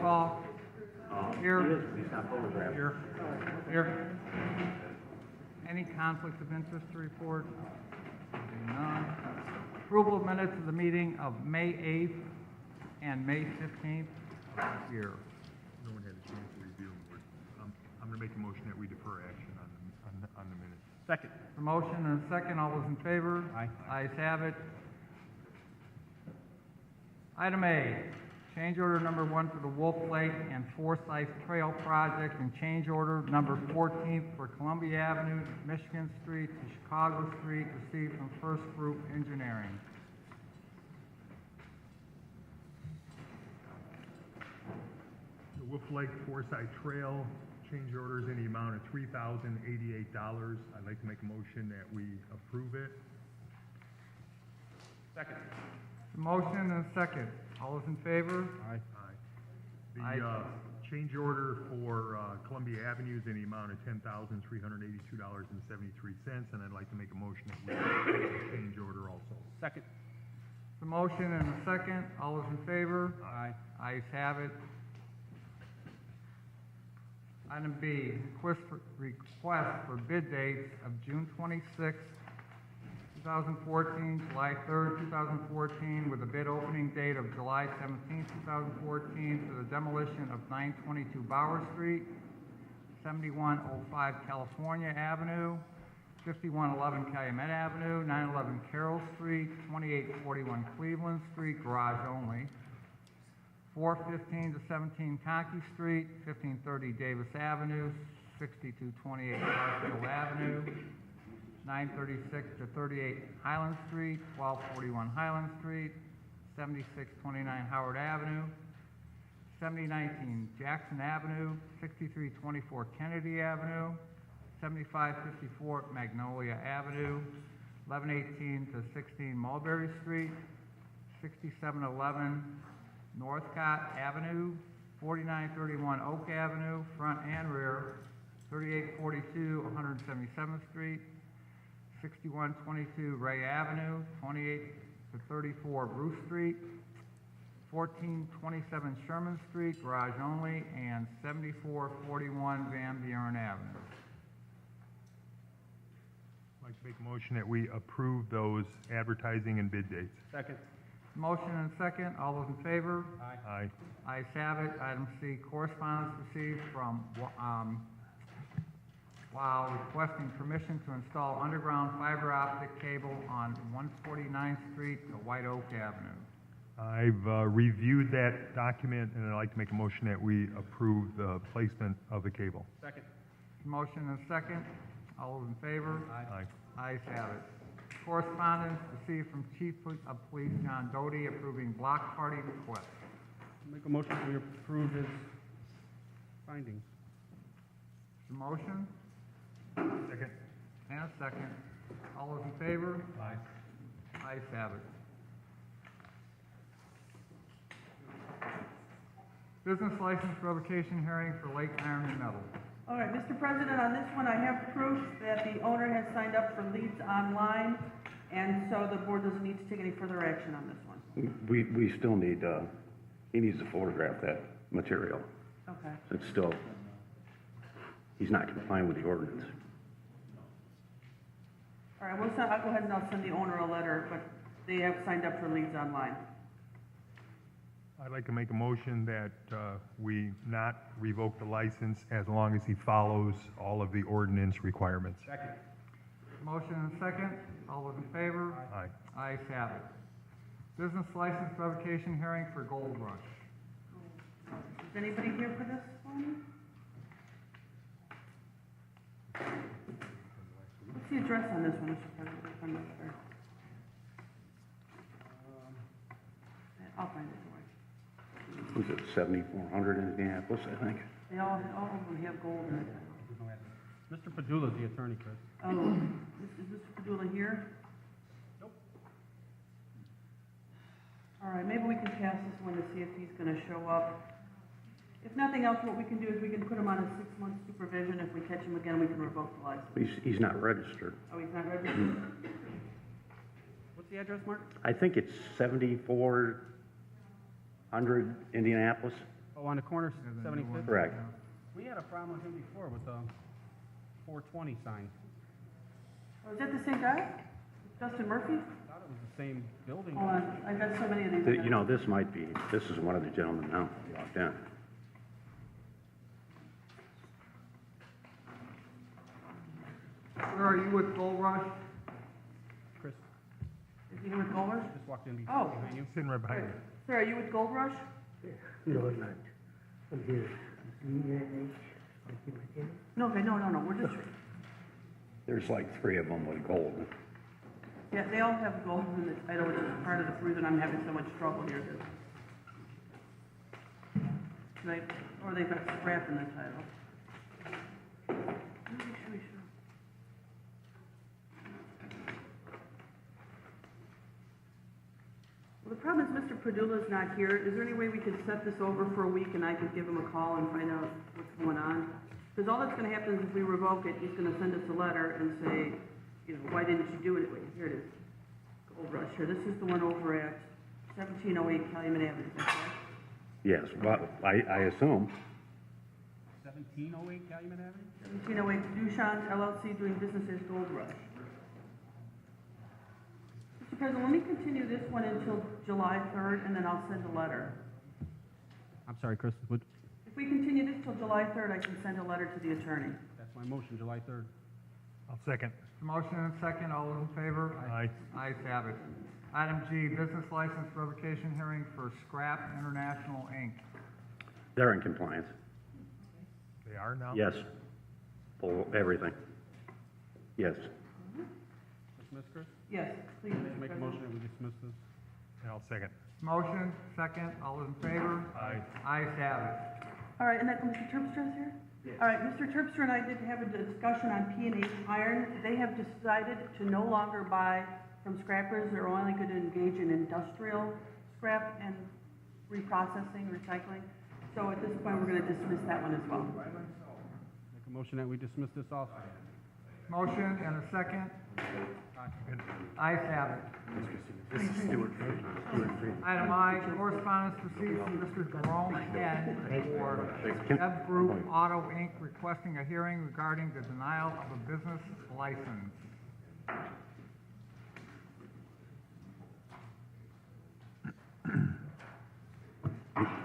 call. Here. He's not photographed. Here. Any conflict of interest to report? Seeing none. Approval of minutes of the meeting of May 8th and May 15th. Here. No one had a chance to review them. I'm going to make a motion that we defer action on the minutes. Second. A motion and a second. All those in favor? Aye. Ayes have it. Item A, change order number 1 for the Wolf Lake and Forsyth Trail Project and change order number 14 for Columbia Avenue, Michigan Street to Chicago Street received from First Group Engineering. The Wolf Lake Forsyth Trail change orders in the amount of $3,088. I'd like to make a motion that we approve it. Second. A motion and a second. All those in favor? Aye. The Aye. change order for Columbia Avenue is in the amount of $10,382.73, and I'd like to make a motion that we approve the change order also. Second. A motion and a second. All those in favor? Aye. Ayes have it. Item B, request for bid dates of June 26, 2014, July 3rd, 2014, with a bid opening date of July 17, 2014, for the demolition of 922 Bauer Street, 7105 California Avenue, 5111 Calumet Avenue, 911 Carroll Street, 2841 Cleveland Street, garage only, 415 to 17 Conkey Street, 1530 Davis Avenue, 6228 Clarksville Avenue, 936 to 38 Highland Street, 1241 Highland Street, 7629 Howard Avenue, 7019 Jackson Avenue, 6324 Kennedy Avenue, 7554 Magnolia Avenue, 1118 to 16 Mulberry Street, 6711 Northcott Avenue, 4931 Oak Avenue, front and rear, 3842 177th Street, 6122 Ray Avenue, 28 to 34 Bruce Street, 1427 Sherman Street, garage only, and 7441 Van Buren Avenue. I'd like to make a motion that we approve those advertising and bid dates. Second. Motion and second. All those in favor? Aye. Ayes have it. Item C, correspondence received from WOW requesting permission to install underground fiber optic cable on 149th Street to White Oak Avenue. I've reviewed that document, and I'd like to make a motion that we approve the placement of the cable. Second. Motion and second. All those in favor? Aye. Ayes have it. Correspondence received from Chief of Police John Doty approving block party request. Make a motion to approve his findings. The motion Second. and a second. All those in favor? Aye. Ayes have it. Business license revocation hearing for Lake Iron and Metal. All right, Mr. President, on this one, I have proof that the owner has signed up for leads online, and so the board doesn't need to take any further action on this one. We still need, he needs to photograph that material. Okay. It's still, he's not complying with the ordinance. All right, I'll go ahead and I'll send the owner a letter, but they have signed up for leads online. I'd like to make a motion that we not revoke the license as long as he follows all of the ordinance requirements. Second. Motion and second. All those in favor? Aye. Ayes have it. Business license revocation hearing for Gold Rush. Is anybody here for this one? What's the address on this one, Mr. President? I'm not sure. I'll find it for you. Was it 7400 in Indianapolis, I think? They all of them have gold in it. Mr. Padula is the attorney, Chris. Oh, is Mr. Padula here? Nope. All right, maybe we can pass this one to see if he's gonna show up. If nothing else, what we can do is we can put him on a 6-month supervision. If we catch him again, we can revoke the license. He's not registered. Oh, he's not registered? What's the address, Mark? I think it's 7400 Indianapolis. Oh, on the corner, There's a new one. 75th? Correct. We had a problem with him before with the 420 sign. Oh, is that the same guy? Justin Murphy? I thought it was the same building. Hold on, I've got so many of these. You know, this is one of the gentlemen now walked in. Sir, are you with Gold Rush? Chris Is he here with Gold Rush? just walked in Oh. behind you. Sitting right behind you. Sir, are you with Gold Rush? No, I'm not. I'm here. CNH, something like that. No, okay, no, we're just, There's like 3 of them with gold. yeah, they all have gold in the title, which is part of the reason I'm having so much trouble here. Or they've got scrap in the title. Let me make sure we show. Well, the problem is Mr. Padula's not here. Is there any way we could set this over for a week and I could give him a call and find out what's going on? Because all that's gonna happen is if we revoke it, he's gonna send us a letter and say, you know, why didn't you do it? Wait, here it is. Gold Rush here. This is the one over at 1708 Calumet Avenue, is that correct? Yes, well, I assume. 1708 Calumet Avenue? 1708 Dushan's LLC doing business as Gold Rush. Mr. President, let me continue this one until July 3rd, and then I'll send a letter. I'm sorry, Chris, what, If we continue this till July 3rd, I can send a letter to the attorney. that's my motion, July 3rd. I'll second. Motion and second, all those in favor? Aye. Ayes have it. Item G, business license revocation hearing for Scrap International, Inc. They're in compliance. They are now? Yes. Full, everything. Yes. Dismiss, Chris? Yes, please, Mr. Make a President. motion that we dismiss this. And I'll second. Motion, second, all those in favor? Aye. Ayes have it. All right, and then Mr. Terpstra is here? All right, Mr. Terpstra and I did have a discussion on P&H Iron. They have decided to no longer buy from scrappers. They're only going to engage in industrial scrap and reprocessing, recycling. So at this point, we're going to dismiss that one as well. Make a motion that we dismiss this also. Motion and a second. Ayes have it. Item I, correspondence received from Mr. Jerome Head for Dev Group Auto Inc. requesting a hearing regarding the denial of a business license.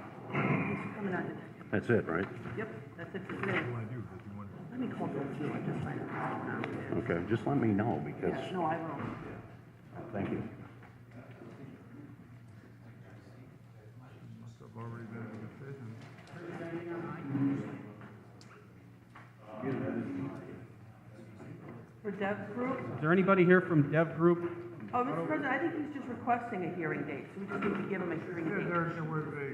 Coming on. That's it, right? Yep, that's it for today. Let me call those two, I just find it. Okay, just let me know because, Yes, no, I will. thank you. Must have already been a decision. For Dev Group? Is there anybody here from Dev Group? Oh, Mr. President, I think he's just requesting a hearing date, so we just need to give him a hearing date. There was a,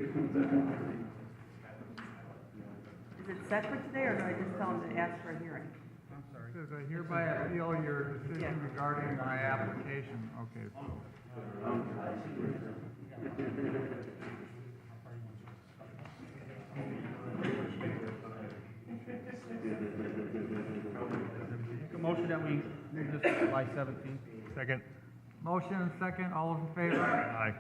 Is it set for today, or do I just tell him to ask for a hearing? I'm sorry. says I hereby appeal your decision regarding my application. Okay, so. Make a motion that we move this to July 17th. Second. Motion and second, all those in favor? Aye.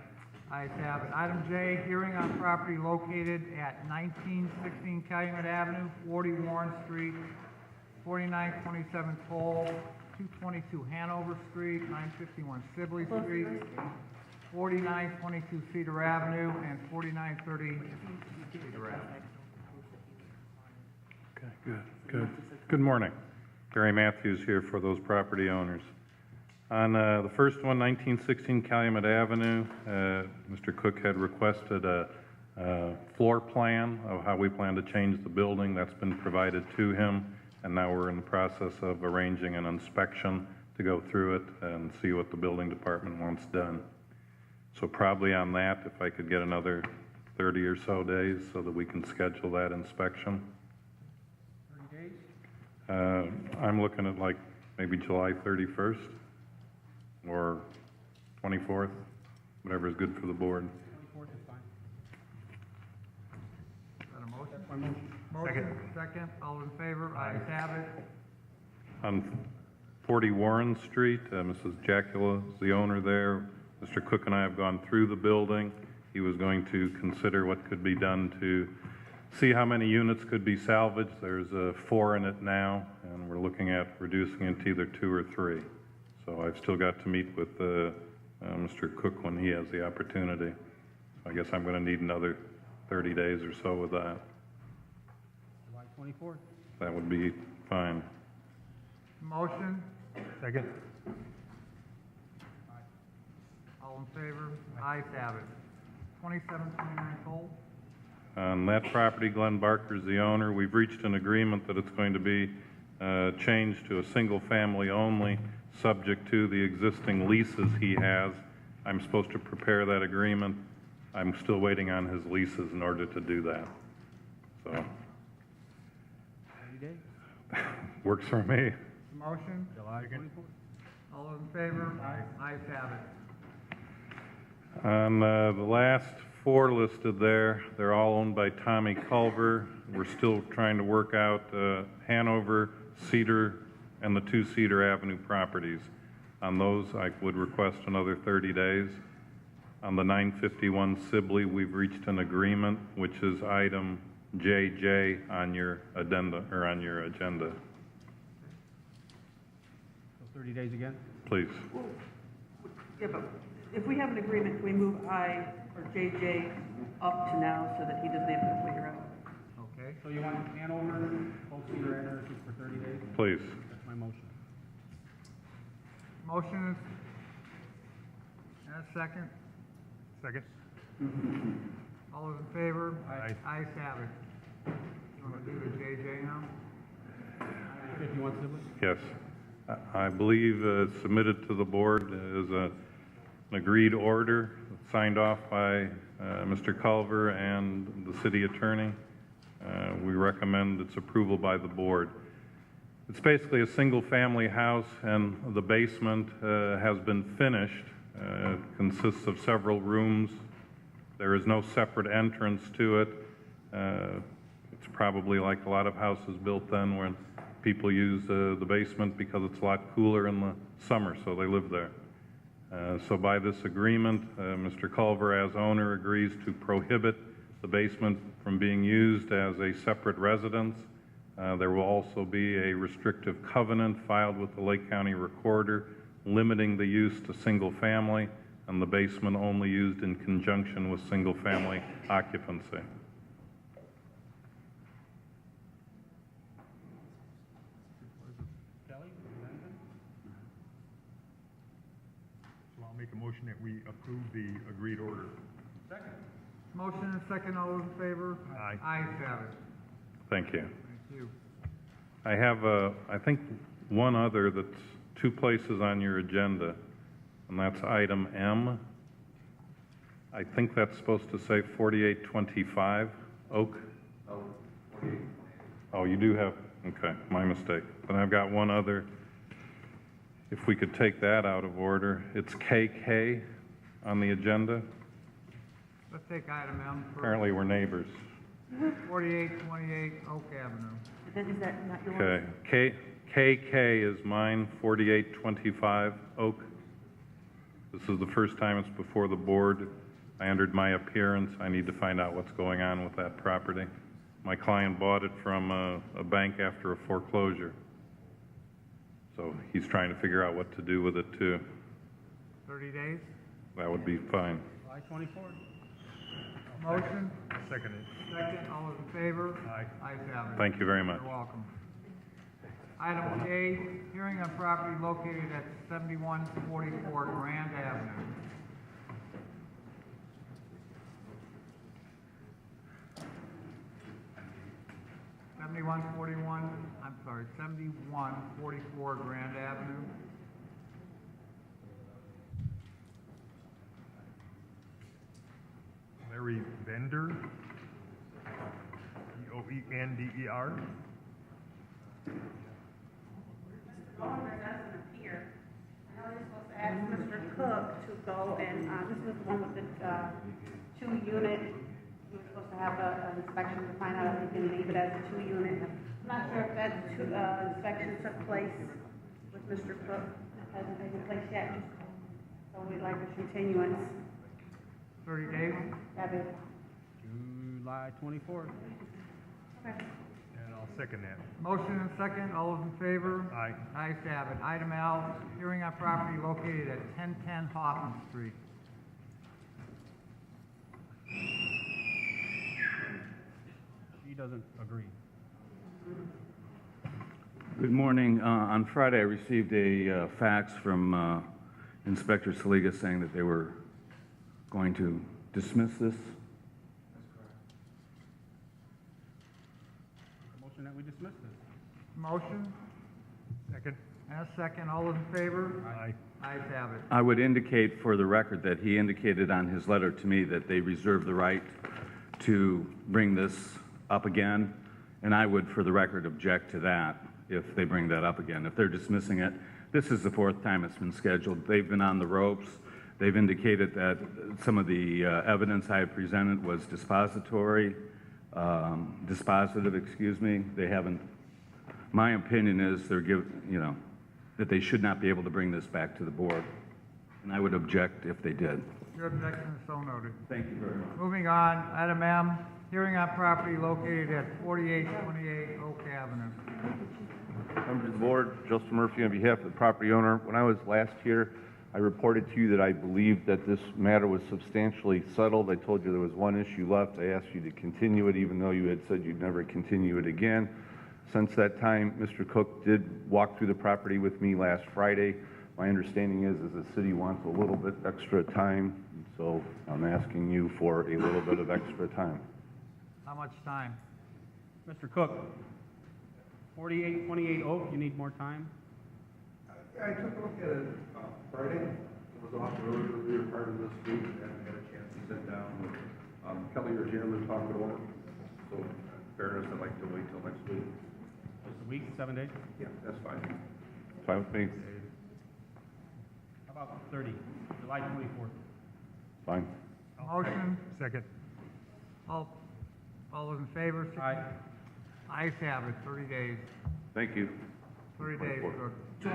Ayes have it. Item J, hearing on property located at 1916 Calumet Avenue, 40 Warren Street, 4927 Toll, 222 Hanover Street, 951 Sibley Street, 4922 Cedar Avenue, and 4930 Cedar Avenue. Okay, good. Good morning. Barry Matthews here for those property owners. On the first one, 1916 Calumet Avenue, Mr. Cook had requested a floor plan of how we plan to change the building. That's been provided to him, and now we're in the process of arranging an inspection to go through it and see what the building department wants done. So probably on that, if I could get another 30 or so days so that we can schedule that inspection. 30 days? I'm looking at like maybe July 31st or 24th, whatever is good for the board. 24th is fine. Is that a motion? That's my motion. Motion, second, all in favor? Ayes have it. On 40 Warren Street, Mrs. Jackula is the owner there. Mr. Cook and I have gone through the building. He was going to consider what could be done to see how many units could be salvaged. There's 4 in it now, and we're looking at reducing it to either 2 or 3. So I've still got to meet with Mr. Cook when he has the opportunity. So I guess I'm going to need another 30 days or so with that. July 24th. That would be fine. Motion, Second? all in favor? Ayes have it. 2729 Cole? On that property, Glenn Barker's the owner. We've reached an agreement that it's going to be changed to a single family only, subject to the existing leases he has. I'm supposed to prepare that agreement. I'm still waiting on his leases in order to do that. So, 30 days. works for me. Motion, July 24th. all those in favor? Ayes have it. On the last 4 listed there, they're all owned by Tommy Culver. We're still trying to work out Hanover, Cedar, and the 2 Cedar Avenue properties. On those, I would request another 30 days. On the 951 Sibley, we've reached an agreement, which is item JJ on your addenda, or on your agenda. So 30 days again? Please. Yeah, but if we have an agreement, can we move I or JJ up to now so that he doesn't have to figure out? Okay. So you want Hanover, Old Cedar, and Heritage for 30 days? Please. That's my motion. Motion is, and a second. Second? All those in favor? Aye. Ayes have it. You want to do the JJ now? 51 Sibley? Yes. I believe submitted to the board is an agreed order signed off by Mr. Culver and the city attorney. We recommend its approval by the board. It's basically a single-family house, and the basement has been finished. It consists of several rooms. There is no separate entrance to it. It's probably like a lot of houses built then when people use the basement because it's a lot cooler in the summer, so they live there. So by this agreement, Mr. Culver, as owner, agrees to prohibit the basement from being used as a separate residence. There will also be a restrictive covenant filed with the Lake County Recorder limiting the use to single family, and the basement only used in conjunction with single family occupancy. Kelly? So I'll make a motion that we approve the agreed order. Second. Motion and second, all those in favor? Aye. Ayes have it. Thank you. Thank you. I have, I think, one other that's 2 places on your agenda, and that's item M. I think that's supposed to say 4825 Oak. Oh, you do have, okay, my mistake. Then I've got one other. If we could take that out of order. It's KK on the agenda. Let's take item M first. Apparently, we're neighbors. 4828 Oak Avenue. Is that not your one? Okay, KK is mine, 4825 Oak. This is the first time it's before the board. I entered my appearance. I need to find out what's going on with that property. My client bought it from a bank after a foreclosure. So he's trying to figure out what to do with it too. 30 days. That would be fine. July 24th. Motion, Second it. second, all those in favor? Aye. Ayes have it. Thank you very much. You're welcome. Item J, hearing on property located at 7144 Grand Avenue. Seventy-one forty-four Grand Avenue. Larry Bender, B-O-E-N-D-E-R. Owner doesn't appear. I know they're supposed to ask Mr. Cook to go and, this is the one with the, 2-unit. He was supposed to have an inspection to find out if he can leave it as a 2-unit. I'm not sure if that inspection took place with Mr. Cook. It hasn't taken place yet. So we'd like a continuance. 30 days. That'd be July 24th. And I'll second that. Motion and second, all those in favor? Aye. Ayes have it. Item L, hearing on property located at 1010 Hoffman Street. She doesn't agree. Good morning. On Friday, I received a fax from Inspector Saliga saying that they were going to dismiss this. Motion that we dismiss this. Motion Second? and a second, all those in favor? Aye. Ayes have it. I would indicate for the record that he indicated on his letter to me that they reserve the right to bring this up again, and I would, for the record, object to that if they bring that up again. If they're dismissing it, this is the fourth time it's been scheduled. They've been on the ropes. They've indicated that some of the evidence I had presented was dispositive, excuse me. They haven't, my opinion is that they should not be able to bring this back to the board, and I would object if they did. Your objection is so noted. Thank you very much. Moving on, item M, hearing on property located at 4828 Oak Avenue. Members of the board, Joseph Murphy on behalf of the property owner. When I was last here, I reported to you that I believed that this matter was substantially settled. I told you there was one issue left. I asked you to continue it, even though you had said you'd never continue it again. Since that time, Mr. Cook did walk through the property with me last Friday. My understanding is the city wants a little bit extra time, so I'm asking you for a little bit of extra time. How much time? Mr. Cook, 4828 Oak, you need more time? I took a look at it Friday. I was off the earlier part of this week and haven't had a chance to sit down with Kelly or Jim and talk it over. So, in fairness, I'd like to wait till next week. Just a week, 7 days? Yeah, that's fine. Fine with me? How about 30, July 24th? Fine. Motion, Second? all those in favor? Aye. Ayes have it, 30 days. Thank you. 30 days, 24th. Cook.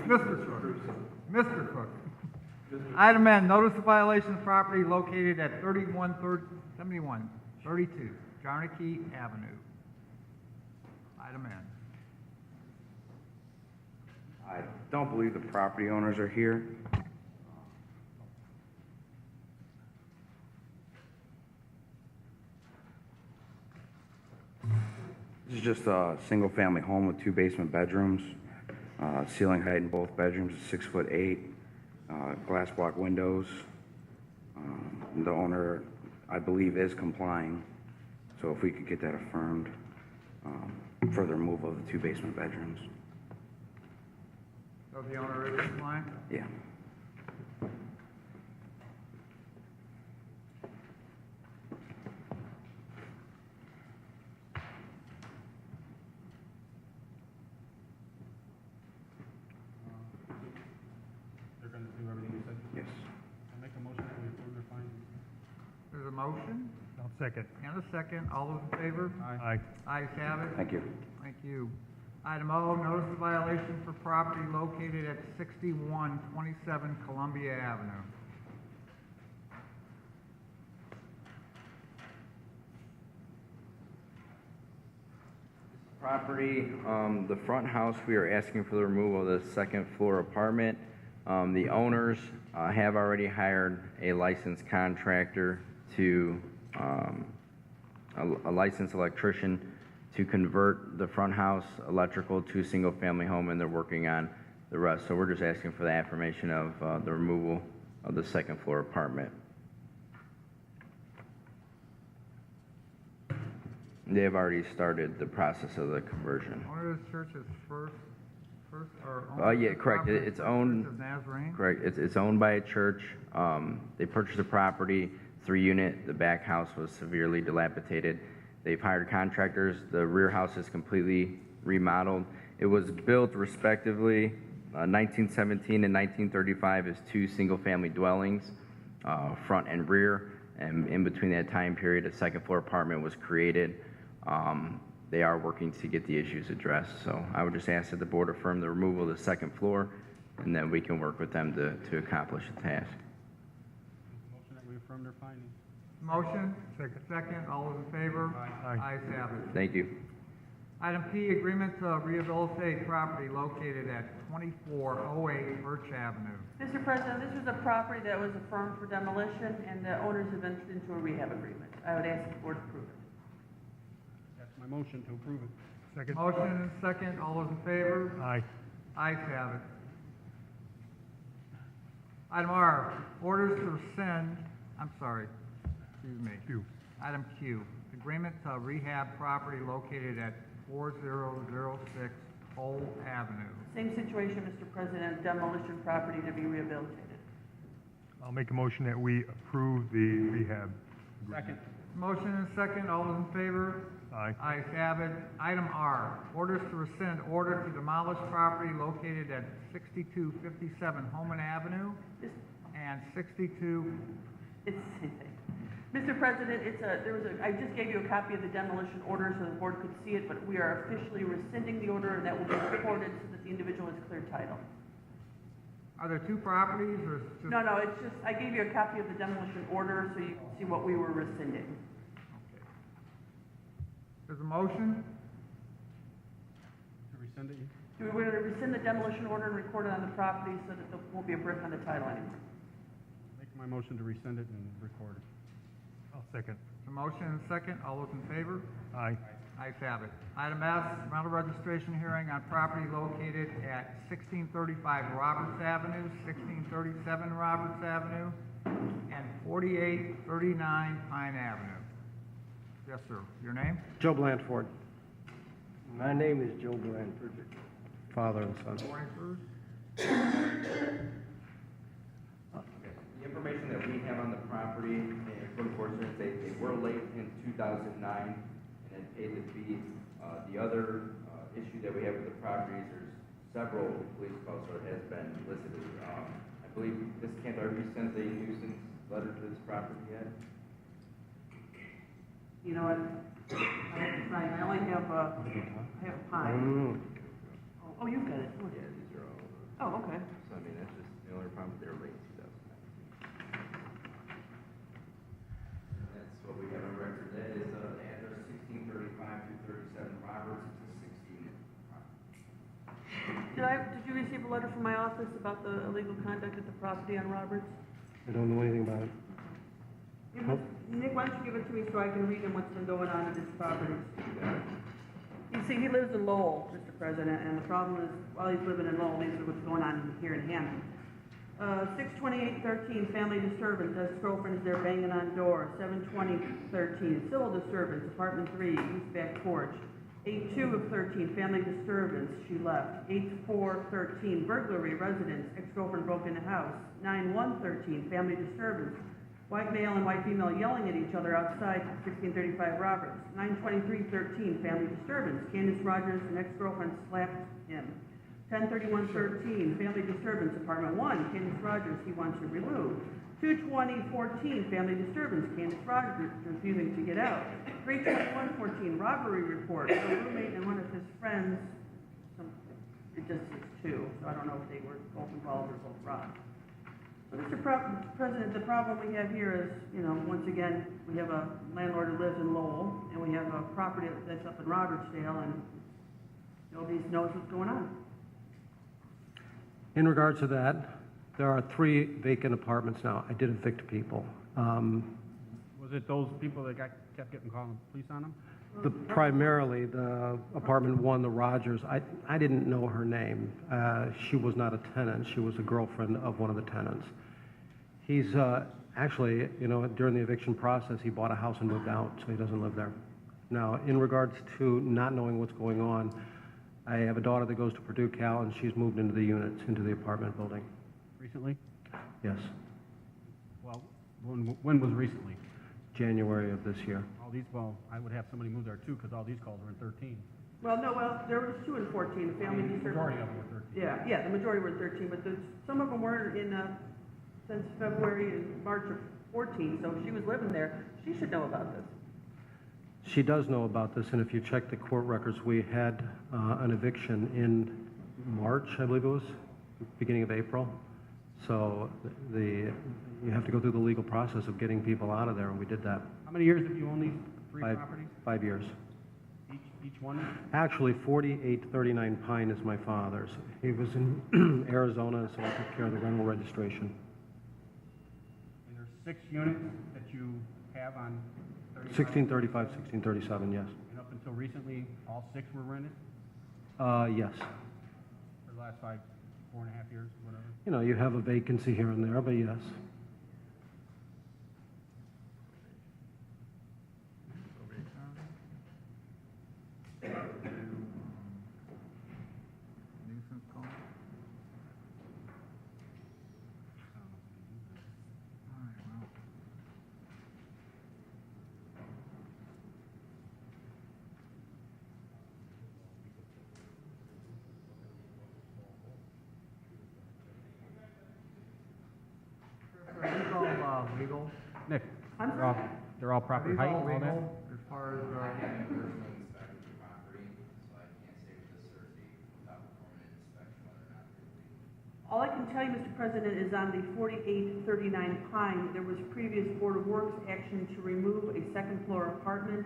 Mr. Cook. Mr. Cook. Item N, notice of violation of property located at 3132 Jarnakey Avenue. Item N. I don't believe the property owners are here. This is just a single-family home with 2 basement bedrooms. Ceiling height in both bedrooms is 6'8", glass block windows. The owner, I believe, is complying, so if we could get that affirmed, for the removal of the 2 basement bedrooms. So the owner is compliant? Yeah. They're going to do everything you said? Yes. I make a motion that we approve their findings. There's a motion I'll second. and a second. All those in favor? Aye. Ayes have it. Thank you. Thank you. Item O, notice of violation for property located at 6127 Columbia Avenue. Property, the front house, we are asking for the removal of the second floor apartment. The owners have already hired a licensed contractor to, a licensed electrician to convert the front house electrical to a single-family home, and they're working on the rest. So we're just asking for the affirmation of the removal of the second floor apartment. They have already started the process of the conversion. Owner of the church is first, or owner of Yeah, the correct. property It's is owned. Church of Nazarene? Correct. It's owned by a church. They purchased the property, 3-unit. The back house was severely dilapidated. They've hired contractors. The rear house is completely remodeled. It was built respectively 1917 and 1935 as 2 single-family dwellings, front and rear. And in between that time period, a second floor apartment was created. They are working to get the issues addressed. So I would just ask that the board affirm the removal of the second floor, and then we can work with them to accomplish the task. Motion that we affirm their findings. Motion? Second. Second, all those in favor? Aye. Ayes have it. Thank you. Item P, agreement to rehabilitate property located at 2408 Birch Avenue. Mr. President, this was a property that was affirmed for demolition, and the owners have entered into a rehab agreement. I would ask the board to approve it. That's my motion to approve it. Second. Motion and second, all those in favor? Aye. Ayes have it. Item R, orders to rescind, excuse me. Q. Item Q, agreement to rehab property located at 4006 Toll Avenue. Same situation, Mr. President, demolition property to be rehabilitated. I'll make a motion that we approve the rehab. Second. Motion and second, all those in favor? Aye. Ayes have it. Item R, orders to rescind order to demolish property located at 6257 Holman Avenue This- and 62, It's the same thing. Mr. President, I just gave you a copy of the demolition order so the board could see it, but we are officially rescinding the order, and that will be recorded so that the individual has clear title. are there two properties or is it just? No, it's just, I gave you a copy of the demolition order so you can see what we were rescinding. Okay. There's a motion? To rescind it? We're going to rescind the demolition order and record it on the property so that there won't be a brick on the title anymore. Make my motion to rescind it and record it. I'll second. A motion and second, all those in favor? Aye. Ayes have it. Item S, rental registration hearing on property located at 1635 Roberts Avenue, 1637 Roberts Avenue, and 4839 Pine Avenue. Yes, sir. Your name? Joe Blandford. My name is Joe Blandford, father and son. Morning, Bruce. The information that we have on the property, and code enforcement, they were late in 2009 and then paid the fee. The other issue that we have with the property is there's several police calls, so it has been listed. I believe Ms. Cantor, have you sent a nuisance letter to this property yet? You know what? I have to sign, I only have a pine. Oh, you've got it. Yeah, these are all. Oh, okay. So I mean, that's just the only problem, they're late in 2009. That's what we have on record. That is the address 1635 to 37 Roberts. It's a 16-unit property. Did you receive a letter from my office about the illegal conduct at the property on Roberts? I don't know anything about it. Nick, why don't you give it to me so I can read him what's been going on at this property? You see, he lives in Lowell, Mr. President, and the problem is, while he's living in Lowell, these are what's going on here in Hampton. 62813, family disturbance, ex-girlfriend is there banging on door. 72013, civil disturbance, apartment 3, east back porch. 82 of 13, family disturbance, she left. 8413, burglary, residence, ex-girlfriend broke in the house. 9113, family disturbance, white male and white female yelling at each other outside 1635 Roberts. 92313, family disturbance, Candace Rogers, an ex-girlfriend slapped him. 103113, family disturbance, apartment 1, Candace Rogers, he wants you removed. 22014, family disturbance, Candace Rogers refusing to get out. 32114, robbery report, a roommate and one of his friends, it just is two, so I don't know if they were both involved or both robbed. So, Mr. President, the problem we have here is, once again, we have a landlord who lives in Lowell, and we have a property that's up in Robertsdale, and nobody knows what's going on. In regards to that, there are 3 vacant apartments now. I did evict people. Was it those people that kept getting called the police on them? Primarily, the apartment 1, the Rogers, I didn't know her name. She was not a tenant. She was a girlfriend of one of the tenants. He's actually, during the eviction process, he bought a house and moved out, so he doesn't live there. Now, in regards to not knowing what's going on, I have a daughter that goes to Purdue Cal, and she's moved into the units, into the apartment building. Recently? Yes, Well, when was recently? January of this year. I would have somebody move there too, because all these calls were in 13. Well, there was 2 in 14, the family disturbance. Majority of them were 13. Yeah, the majority were 13, but some of them were since February and March of 14, so if she was living there, she should know about this. She does know about this, and if you check the court records, we had an eviction in March, I believe it was, beginning of April. So you have to go through the legal process of getting people out of there, and we did that. How many years have you owned these three Five- properties? 5 years. Each one? Actually, 4839 Pine is my father's. He was in Arizona, so I took care of the rental registration. And there's 6 units that you have on 35? 1635, 1637, yes. And up until recently, all 6 were rented Yes. for the last 4.5 years, whatever? You know, you have a vacancy here and there, but yes. Nuisance call? All right, well. Are these all legal? Nick, I'm they're all Are proper these height all and all that? legal as far as, All I can tell you, Mr. President, is on the 4839 Pine, there was previous Board of Works action to remove a second-floor apartment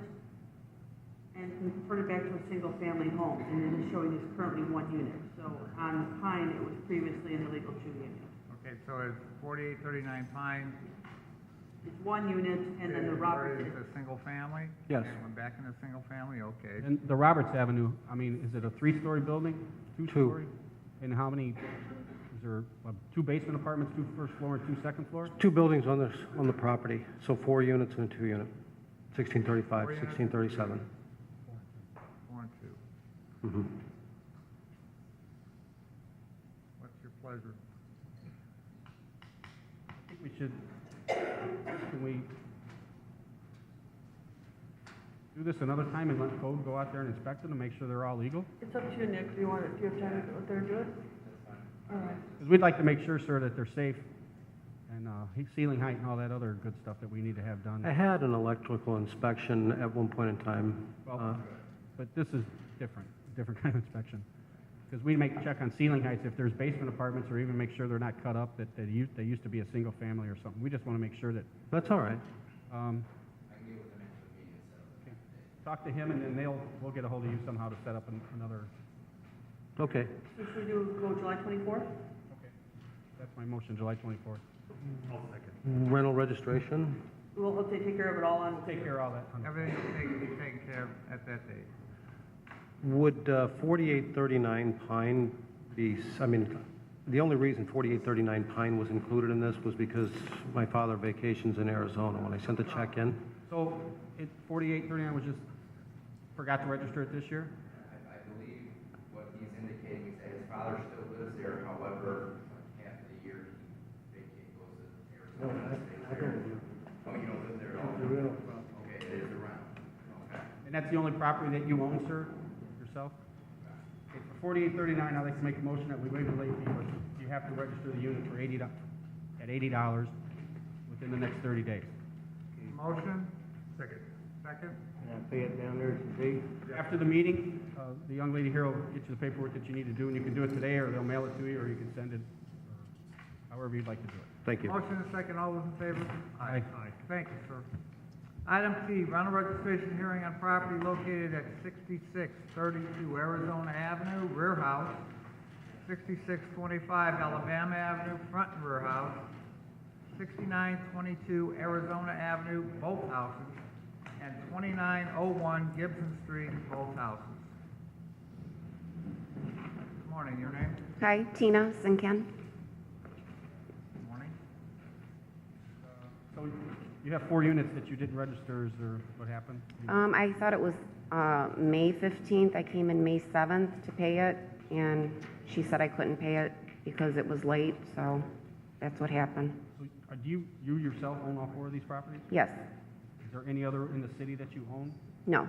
and convert it back to a single-family home, and it is showing it's currently 1 unit. So on Pine, it was previously an illegal 2 unit. okay, so it's 4839 Pine. It's 1 unit, and then the Roberts. It's a single family? Yes. And went back into single family, okay. And the Roberts Avenue, I mean, is it a 3-story building? 2-story? And how many, is there 2 basement apartments, 2 first floor and 2 second floor? 2 buildings on the property, so 4 units and a 2 unit. 1635, 4 units? 1637. 4 and 2. Mhm. What's your pleasure? I think we should, can we do this another time and let code go out there and inspect them to make sure they're all legal? It's up to you, Nick. Do you have time to go out there and do it? All right. Because we'd like to make sure, sir, that they're safe and ceiling height and all that other good stuff that we need to have done. I had an electrical inspection at one point in time. Well, but this is different kind of inspection. Because we make check on ceiling heights if there's basement apartments, or even make sure they're not cut up, that they used to be a single family or something. We just want to make sure that, That's all right. okay. Talk to him, and then we'll get a hold of you somehow to set up another, Okay. So should we go July 24th? okay. That's my motion, July 24th. I'll second. Rental registration? We'll take care of it all on. We'll take care of all that. Everything will be taken care of at that date. Would 4839 Pine be, I mean, the only reason 4839 Pine was included in this was because my father vacations in Arizona. When I sent the check in, So, 4839 was just, forgot to register it this year? I believe what he's indicating is that his father still lives there, however, half of the year he goes to Arizona. Oh, you don't live there at all? Okay, it is around, okay. And that's the only property that you own, sir, yourself? Okay, for 4839, I'd like to make a motion that we waive the late fee, but you have to register the unit for $80 within the next 30 days. Motion, Second. second? After the meeting, the young lady here will get you the paperwork that you need to do, and you can do it today, or they'll mail it to you, or you can send it, however you'd like to do it. thank you. Motion and second, all those in favor? Aye. Thank you, sir. Item C, rental registration hearing on property located at 6632 Arizona Avenue, rear house, 6625 Alabama Avenue, front and rear house, 6922 Arizona Avenue, both houses, and 2901 Gibson Street, both houses. Good morning, your name? Hi, Tina Sinken. Good morning. So you have 4 units that you didn't register, is there, what happened? I thought it was May 15th. I came in May 7th to pay it, and she said I couldn't pay it because it was late, so that's what happened. So, do you yourself own all 4 of these properties? Yes. Is there any other in the city that you own? No.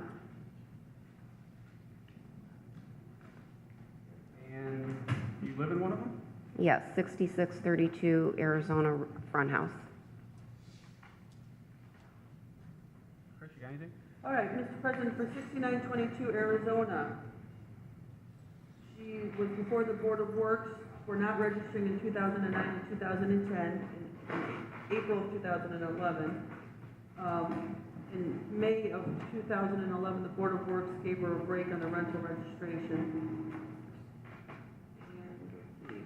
And do you live in one of them? Yes, 6632 Arizona front house. Chris, you got anything? All right, Mr. President, for 6922 Arizona, she was before the Board of Works for not registering in 2009 and 2010, in April of 2011. In May of 2011, the Board of Works gave her a break on the rental registration. And let's see.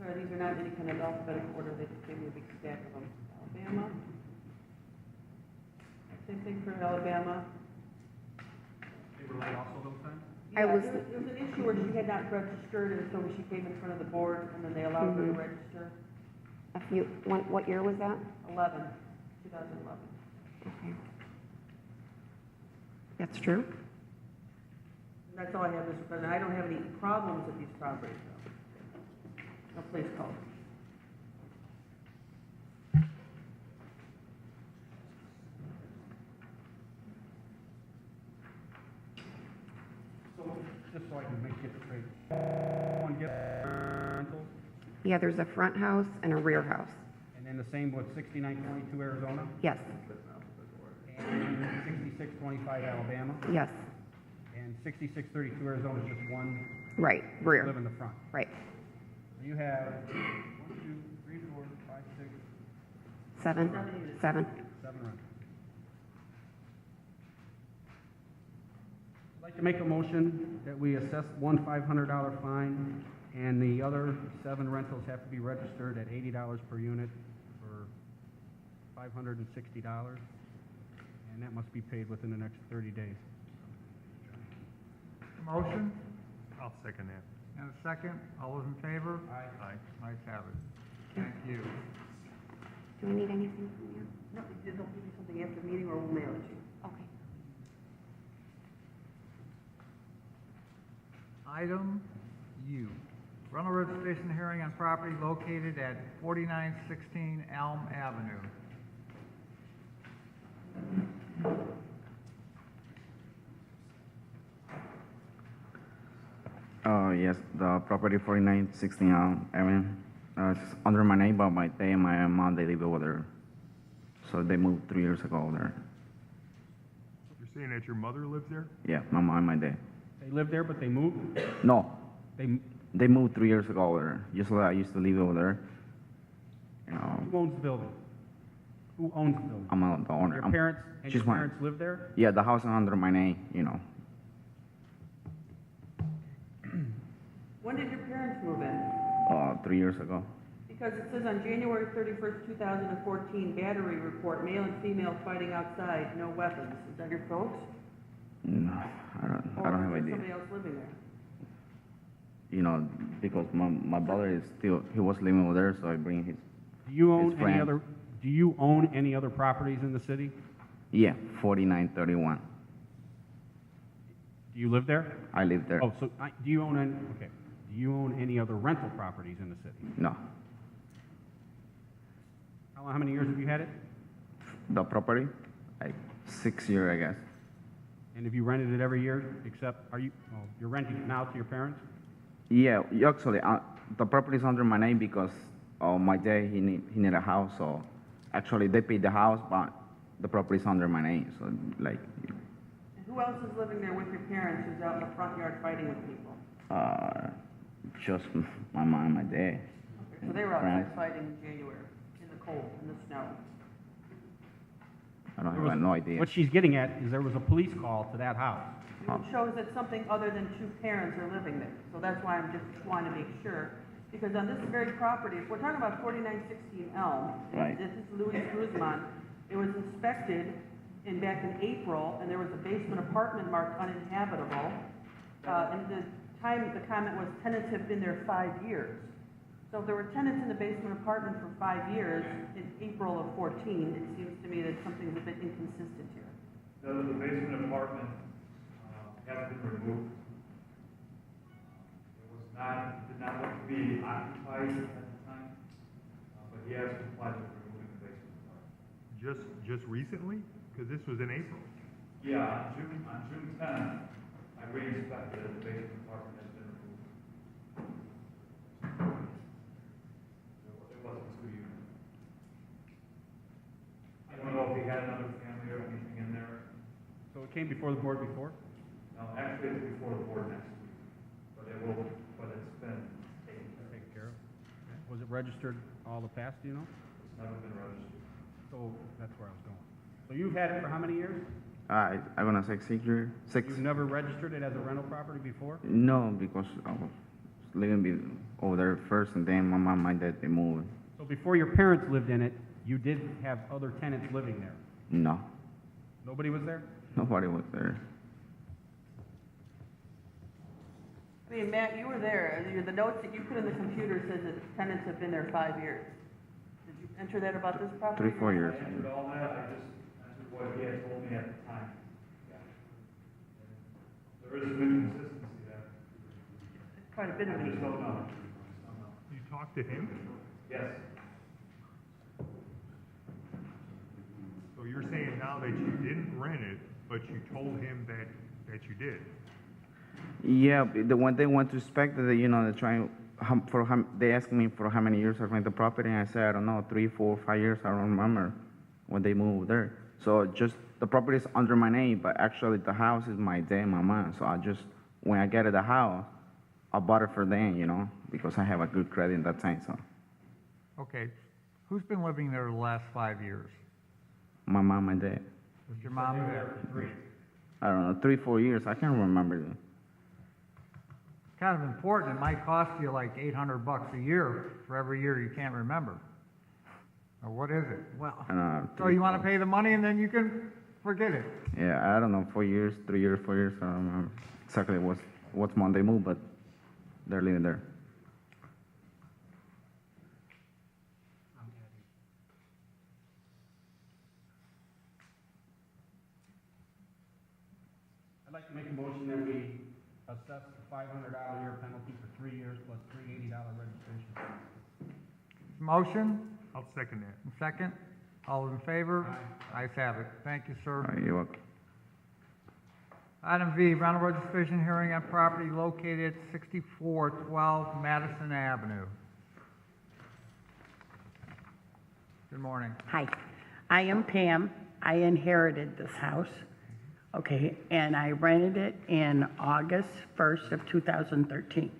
Sorry, these are not any kind of alphabetical order, they just gave me a big stack of them. Alabama. Same thing for Alabama. They were late also those times? I Yeah, was- there was an issue where she had not registered, and so she came in front of the board, and then they allowed her to register. What year was that? 2011. Okay. That's true? And that's all I have, Mr. President. I don't have any problems with these properties, though. No place called. So, just so I can make it straight. One get rentals, Yeah, there's a front house and a rear house. and then the same with 6922 Arizona, Yes, and 6625 Alabama, yes, and 6632 Arizona is just one right, live rear, in the front. right. So you have 1, 2, 3, 4, 5, 6, 7. 7 rentals. I'd like to make a motion that we assess one $500 fine, and the other 7 rentals have to be registered at $80 per unit for $560, and that must be paid within the next 30 days. Motion I'll second that. and a second. All those in favor? Aye. Ayes have it. Thank you. Do we need anything from you? No, they'll give you something after the meeting, or we'll mail it to you. Okay. Item U, rental registration hearing on property located at 4916 Elm Avenue. Yes, the property 4916 Avenue, it's under my name, but my dad and my mom, they live over there. So they moved 3 years ago over there. You're saying that your mother lives there? Yeah, my mom and my dad. They live there, but they moved? No, They, they moved 3 years ago over there. Just like I used to live over there. You know, who owns the building? Who owns the building? I'm the owner. Your I'm- parents, and your she's my- parents live there? Yeah, the house is under my name, you know. When did your parents move in? 3 years ago. Because it says on January 31st, 2014, battery report, male and female fighting outside, no weapons. Is that your folks? No, I don't have Or is idea. somebody else living there? You know, because my brother is still, he was living over there, so I bring his, Do you own His any friend. other, do you own any other properties in the city? yeah, 4931. Do you live there? I live there. Oh, so, do you own any, okay. Do you own any other rental properties in the city? No, How many years have you had it? the property, like 6 years, I guess. And have you rented it every year, except, you're renting it now to your parents? Yeah, actually, the property is under my name because my dad, he need a house, so actually they paid the house, but the property is under my name, so like, And who else is living there with your parents who's out in the front yard fighting with people? just my mom and my dad. Okay, so they were outside fighting in January, in the cold, in the snow. I don't have no idea. What she's getting at is there was a police call to that house. It shows that something other than two parents are living there. So that's why I'm just wanting to make sure. Because on this very property, if we're talking about 4916 Elm, Right. this is Luis Guzman, it was inspected back in April, and there was a basement apartment marked uninhabitable. And the time the comment was tenants have been there 5 years. So if there were tenants in the basement apartment for 5 years, in April of 14, it seems to me that something's a bit inconsistent here. The basement apartment hasn't been removed. It was not, did not look to be occupied at the time, but he has complied with removing the basement apartment. Just recently? Because this was in April. Yeah, on June 10th, I re-inspected the basement apartment has been removed. It wasn't 2 units. I don't know if he had another family or anything in there. So it came before the board before? No, actually, it's before the board next week. but it's been Taken care of. Was it registered all the past, do you know? never been registered. So that's where I was going. So you've had it for how many years? I'm gonna say 6 years. Six. You've never registered it as a rental property before? No, because I was living over there first, and then my mom and my dad, they moved. So before your parents lived in it, you did have other tenants living there? No, Nobody was there? nobody was there. I mean, Matt, you were there, the notes that you put in the computer says that tenants have been there 5 years. Did you enter that about this property? 3-4 years. I answered all that, I just answered what he had told me at the time. There is some inconsistency there. It's quite a bit of I it. just don't know. You talked to him? Yes. So you're saying now that you didn't rent it, but you told him that you did? Yeah, the when they went to inspect it, they're trying, they asked me for how many years I rent the property, and I said, I don't know, 3, 4, 5 years, I don't remember when they moved there. So just, the property is under my name, but actually the house is my dad and my mom. So when I get the house, I bought it for them, because I have a good credit in that time, so. Okay, who's been living there the last 5 years? My mom and dad. Was your mom there? I don't know, 3, 4 years, I can't remember. Kind of important, it might cost you like $800 a year for every year you can't remember. Or what is it? Well, so you want to pay the money and then you can forget it. Yeah, I don't know, 4 years, 3 years, 4 years, I don't remember exactly what's month they moved, but they're living there. I'd like to make a motion that we assess the $500 a year penalty for 3 years plus $380 registration. Motion, I'll second that. second, all in favor? Ayes have it. Thank you, sir. All right, you're welcome. Item V, rental registration hearing on property located at 6412 Madison Avenue. Good morning. Hi, I am Pam. I inherited this house, okay, and I rented it in August 1st of 2013.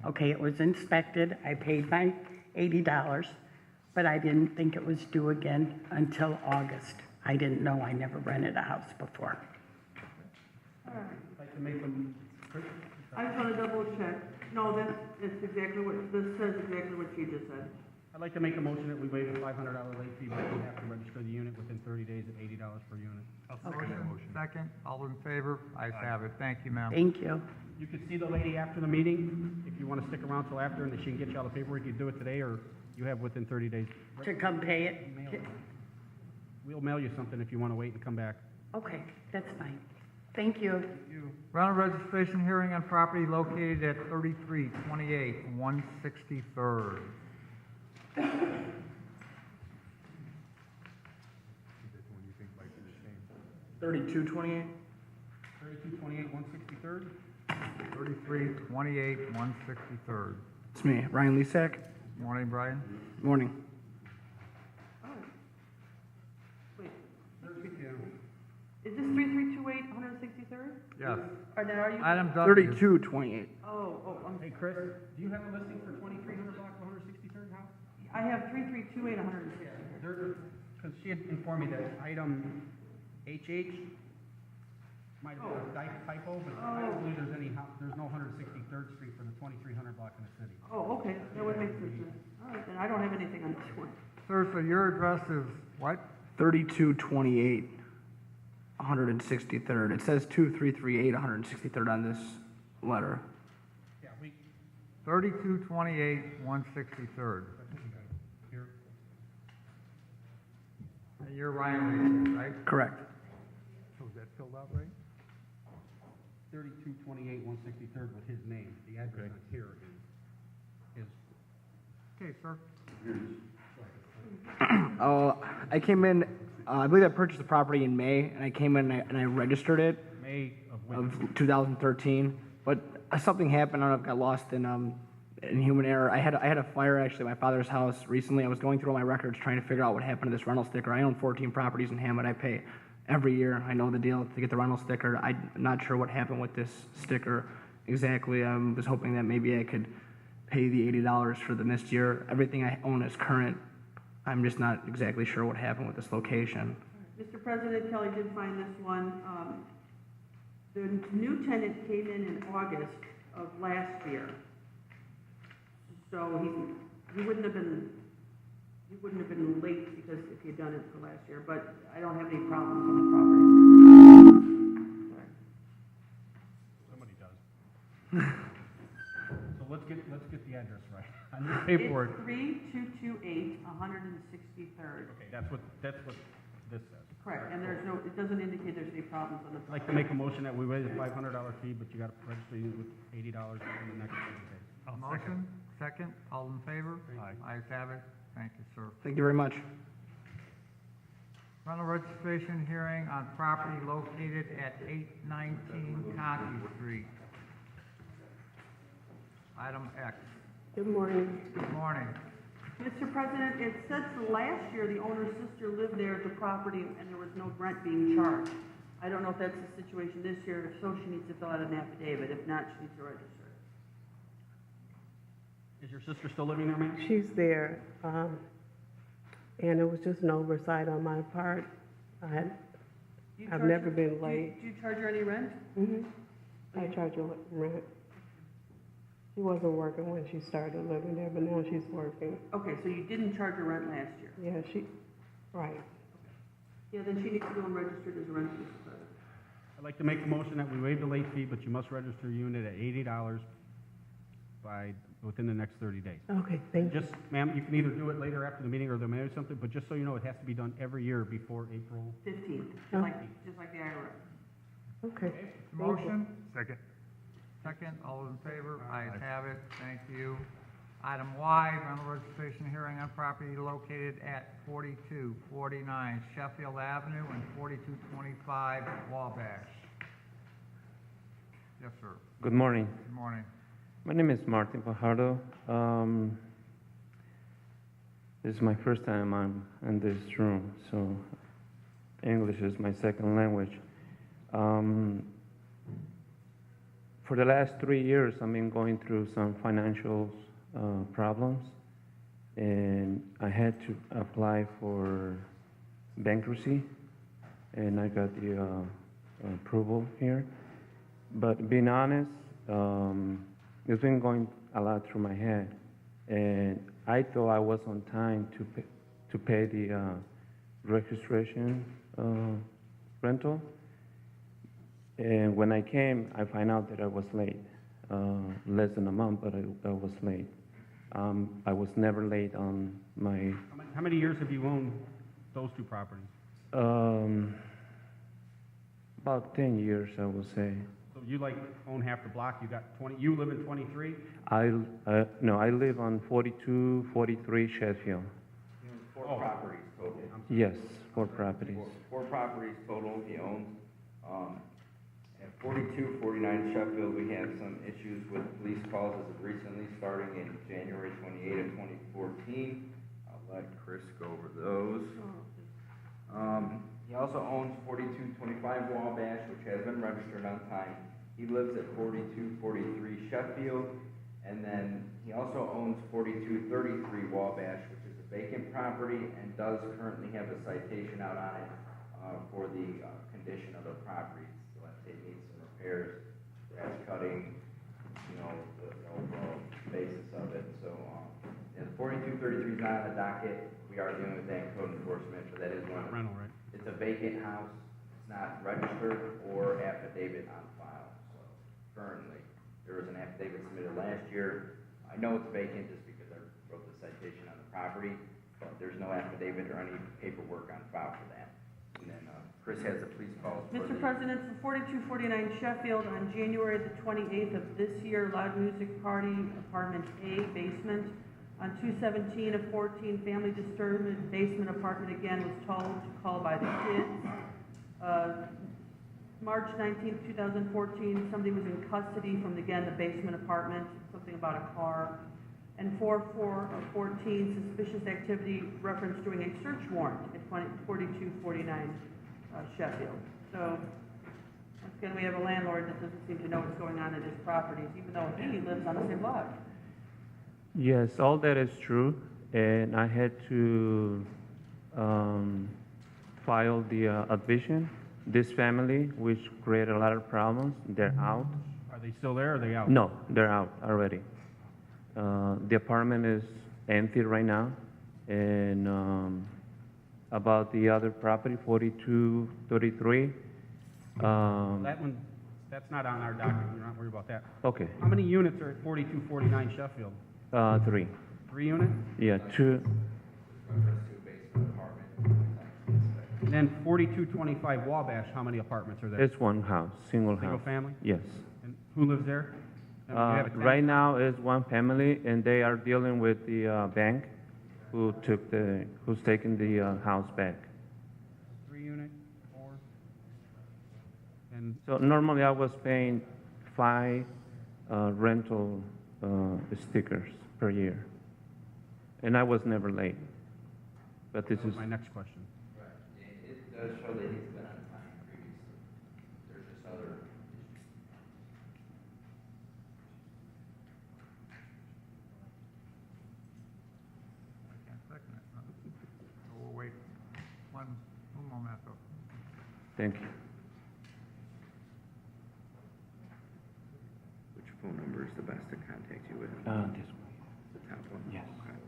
Okay, it was inspected. I paid my $80, but I didn't think it was due again until August. I didn't know. I never rented a house before. I'd like to make them, I just want to double check. No, it's exactly what, this says exactly what she just said. I'd like to make a motion that we waive the $500 late fee, but we have to register the unit within 30 days at $80 per unit. I'll second that motion. Second, all in favor? Ayes have it. Thank you, ma'am. Thank you. You can see the lady after the meeting, if you want to stick around till after, and then she can get you all the paperwork, you do it today, or you have within 30 days. To come pay it? We'll mail you something if you want to wait and come back. Okay, that's fine. Thank you. Rental registration hearing on property located at 3328 163rd. That's one you think might be the same. 3228? 3228, 163rd? 3328 163rd. It's me, Ryan Lesak. Morning, Brian. Morning. Is this 3328 163rd? Yes. Or then are you? Item W. 3228. Hey, Chris, do you have a listing for 2300 block of 163rd house? I have 3328 163rd. Because she had informed me that item HH might have been a typo, but I don't believe there's no 163rd Street for the 2300 block in the city. Oh, okay, that would make sense. All right, then I don't have anything on this one. Sir, so your address is what? 3228, 163rd. It says 2338, 163rd on this letter. Yeah, 3228 163rd. Here. And you're Ryan Lisa, right? Correct. So is that filled out right? 3228 163rd with his name. The address on here is. Okay, sir. I came in, I believe I purchased the property in May, and I came in and I registered it. May of when? Of 2013, but something happened. I don't know if I got lost in human error. I had a fire actually at my father's house recently. I was going through all my records trying to figure out what happened to this rental sticker. I own 14 properties in Hammond. I pay every year. I know the deal to get the rental sticker. I'm not sure what happened with this sticker, exactly. I was hoping that maybe I could pay the $80 for the missed year. Everything I own is current. I'm just not exactly sure what happened with this location. Mr. President, Kelly did find this one. The new tenant came in August of last year. So he wouldn't have been late because if he'd done it for last year, but I don't have any problems on the property. Sorry. Somebody does. So let's get the address right. On your paperwork. It's 3228 163rd. Okay, that's what this says. Correct, and it doesn't indicate there's any problems on the. I'd like to make a motion that we waive the $500 fee, but you got to register it with $80 in the next 30 days. Motion, second, all in favor? Aye. Ayes have it. Thank you, sir. Thank you very much. Rental registration hearing on property located at 819 Conkey Street. Item X. Good morning. Good morning. Mr. President, it says last year the owner's sister lived there at the property and there was no rent being charged. I don't know if that's the situation this year. If so, she needs to fill out an affidavit. If not, she needs to register. Is your sister still living there, ma'am? She's there, and it was just an oversight on my part. I've never been late. Do you charge her any rent? I charge her rent. She wasn't working when she started living there, but now she's working. Okay, so you didn't charge her rent last year? Yeah, right. Yeah, then she needs to go and register as a renter, Mr. President. I'd like to make a motion that we waive the late fee, but you must register your unit at $80 within the next 30 days. Okay, thank you. Just, ma'am, you can either do it later after the meeting or they'll mail you something, but just so you know, it has to be done every year before April 15th, Oh. just like the IRS. Okay. Motion? Second. Second, all in favor? Ayes have it. Thank you. Item Y, rental registration hearing on property located at 4249 Sheffield Avenue and 4225 Wabash. Yes, sir. Good morning. Good morning. My name is Martin Fajardo. This is my first time I'm in this room, so English is my second language. For the last 3 years, I've been going through some financial problems, and I had to apply for bankruptcy, and I got the approval here. But being honest, it's been going a lot through my head, and I thought I was on time to pay the registration rental. And when I came, I find out that I was late. Less than a month, but I was late. I was never late on my... How many years have you owned those two properties? About 10 years, I would say. So you own half the block, you got 20, you live in 23? No, I live on 4243 Sheffield. Four properties total. Yes, 4 properties. Four properties total he owns. At 4249 Sheffield, we have some issues with police calls as of recently, starting in January 28 of 2014. I'll let Chris go over those. He also owns 4225 Wabash, which has been registered on time. He lives at 4243 Sheffield, and then he also owns 4233 Wabash, which is a vacant property and does currently have a citation out on it for the condition of the property. So let's say it needs some repairs, grass cutting, the overall basis of it. So, and 4233 is not on the docket. We are dealing with that in code enforcement, but that is one. Rental, right? It's a vacant house. It's not registered or affidavit on file. So currently, there was an affidavit submitted last year. I know it's vacant just because I wrote the citation on the property, but there's no affidavit or any paperwork on file for that. And then Chris has the police calls. Mr. President, for 4249 Sheffield, on January the 28th of this year, loud music party, apartment A, basement. On 217 of 14, family disturbance, basement apartment again, was told to call by the kids. March 19th, 2014, somebody was in custody from, again, the basement apartment, something about a car. And 4/4 of 14, suspicious activity reference doing a search warrant at 4249 Sheffield. So Once again, we have a landlord that doesn't seem to know what's going on in his properties, even though he lives on the same lot. Yes, all that is true, and I had to file the eviction. This family, which created a lot of problems, they're out. Are they still there or are they out? No, they're out already. The apartment is empty right now, and about the other property, 4233. That one, that's not on our document, we're not worried about that. Okay, How many units are at 4249 Sheffield? 3. 3 units? Yeah, 2. And then 4225 Wabash, how many apartments are there? It's one house, single house. Single family? Yes. And who lives there? And do you have a tenant? Right now is one family, and they are dealing with the bank who's taking the house back. 3 unit, 4? And So normally I was paying 5 rental stickers per year, and I was never late. But this that was is my next question. It does show that he's been on time previously. There's just other issues. I can't second it. So we'll wait one moment. Thank you. Which phone number is the best to contact you with? This one. The top one? Yes. Okay.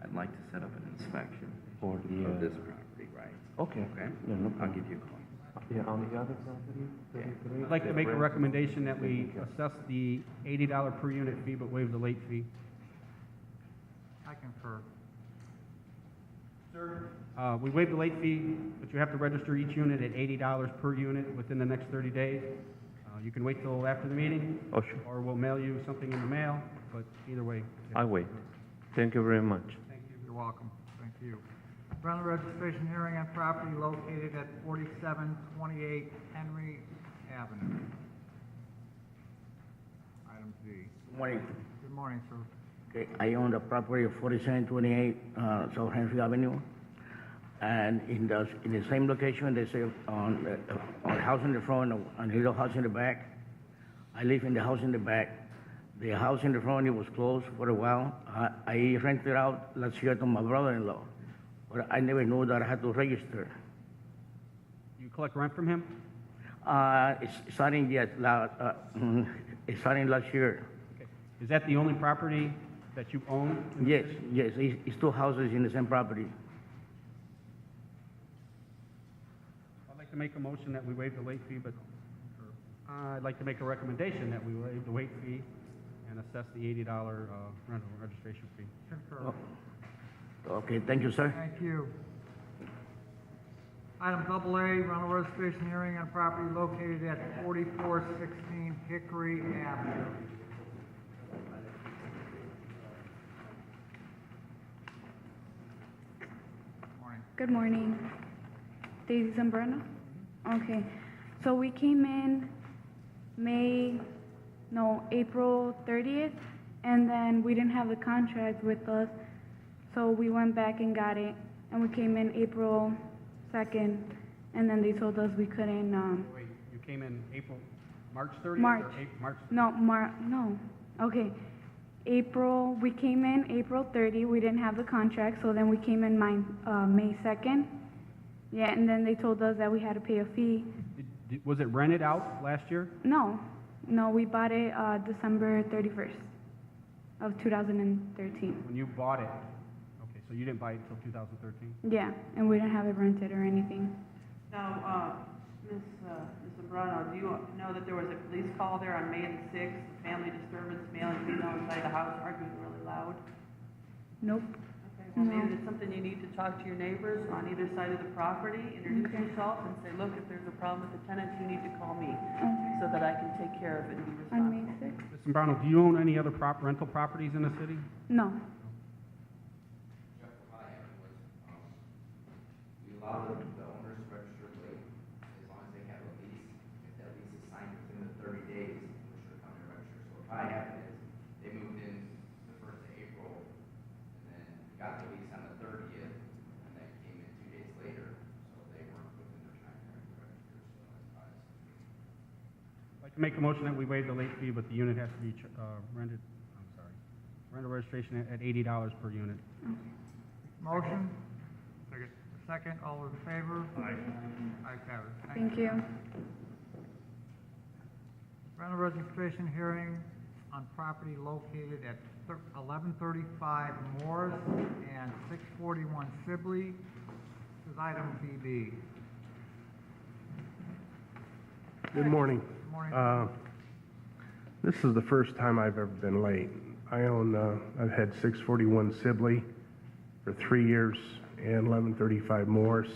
I'd like to set up an inspection For the, of this property, right? Okay. Okay? Yeah, no I'll problem. give you a call. Yeah, on the other property, 33. I'd like to make a recommendation that we assess the $80 per unit fee but waive the late fee. I concur. We waive the late fee, but you have to register each unit at $80 per unit within the next 30 days. You can wait till after the meeting, Oh, sure. or we'll mail you something in the mail, but either way. I wait. Thank you very much. Thank you. You're welcome. Thank you. Rental registration hearing on property located at 4728 Henry Avenue. Item Z. Morning. Good morning, sir. Okay, I own the property of 4728 South Henry Avenue. And in the same location, they say on the house in the front and little house in the back. I live in the house in the back. The house in the front, it was closed for a while. I rented out last year to my brother-in-law, but I never knew that I had to register. You collect rent from him? It's starting yet, it's starting last year. Okay. Is that the only property that you own? in the Yes, city? yes, it's 2 houses in the same property. I'd like to make a motion that we waive the late fee, but I'd like to make a recommendation that we waive the late fee and assess the $80 rental registration fee. Concur. Okay, thank you, sir. Thank you. Item AA, rental registration hearing on property located at 4416 Hickory Avenue. Morning. Good morning. Daisy Zambrano? Okay. So we came in April 30th, and then we didn't have the contract with us, so we went back and got it, and we came in April 2nd, and then they told us we couldn't, Wait, you came in March 30th? March. Or March? No. Okay. We came in April 30, we didn't have the contract, so then we came in May 2nd. Yeah, and then they told us that we had to pay a fee. Was it rented out last year? No, we bought it December 31st of 2013. When you bought it? Okay, so you didn't buy it until 2013? Yeah, and we didn't have it rented or anything. Now, Ms. Zambrano, do you know that there was a police call there on May the 6th, family disturbance, male and female inside the house arguing really loud? Nope. Okay, well, maybe it's something you need to talk to your neighbors on either side of the property, introduce Okay. yourself and say, look, if there's a problem with the tenants, you need to call me Okay. so that I can take care of it and be On May responsible. 6th? Ms. Zambrano, do you own any other rental properties in the city? No. We allow the owners to register late, as long as they have a lease. If that lease is signed within the 30 days, they should come and register. So what probably happened is, they moved in the 1st of April, and then got the lease on the 30th, and then came in 2 days later, so they weren't within their time frame to register, so that's probably. like to make a motion that we waive the late fee, but the unit has to be rental registration at $80 per unit. Motion? Second. Second, all in favor? Aye. Ayes have it. Thank you. Rental registration hearing on property located at 1135 Morris and 641 Sibley. This is item BB. Good morning. Good morning. This is the first time I've ever been late. I've had 641 Sibley for 3 years and 1135 Morris.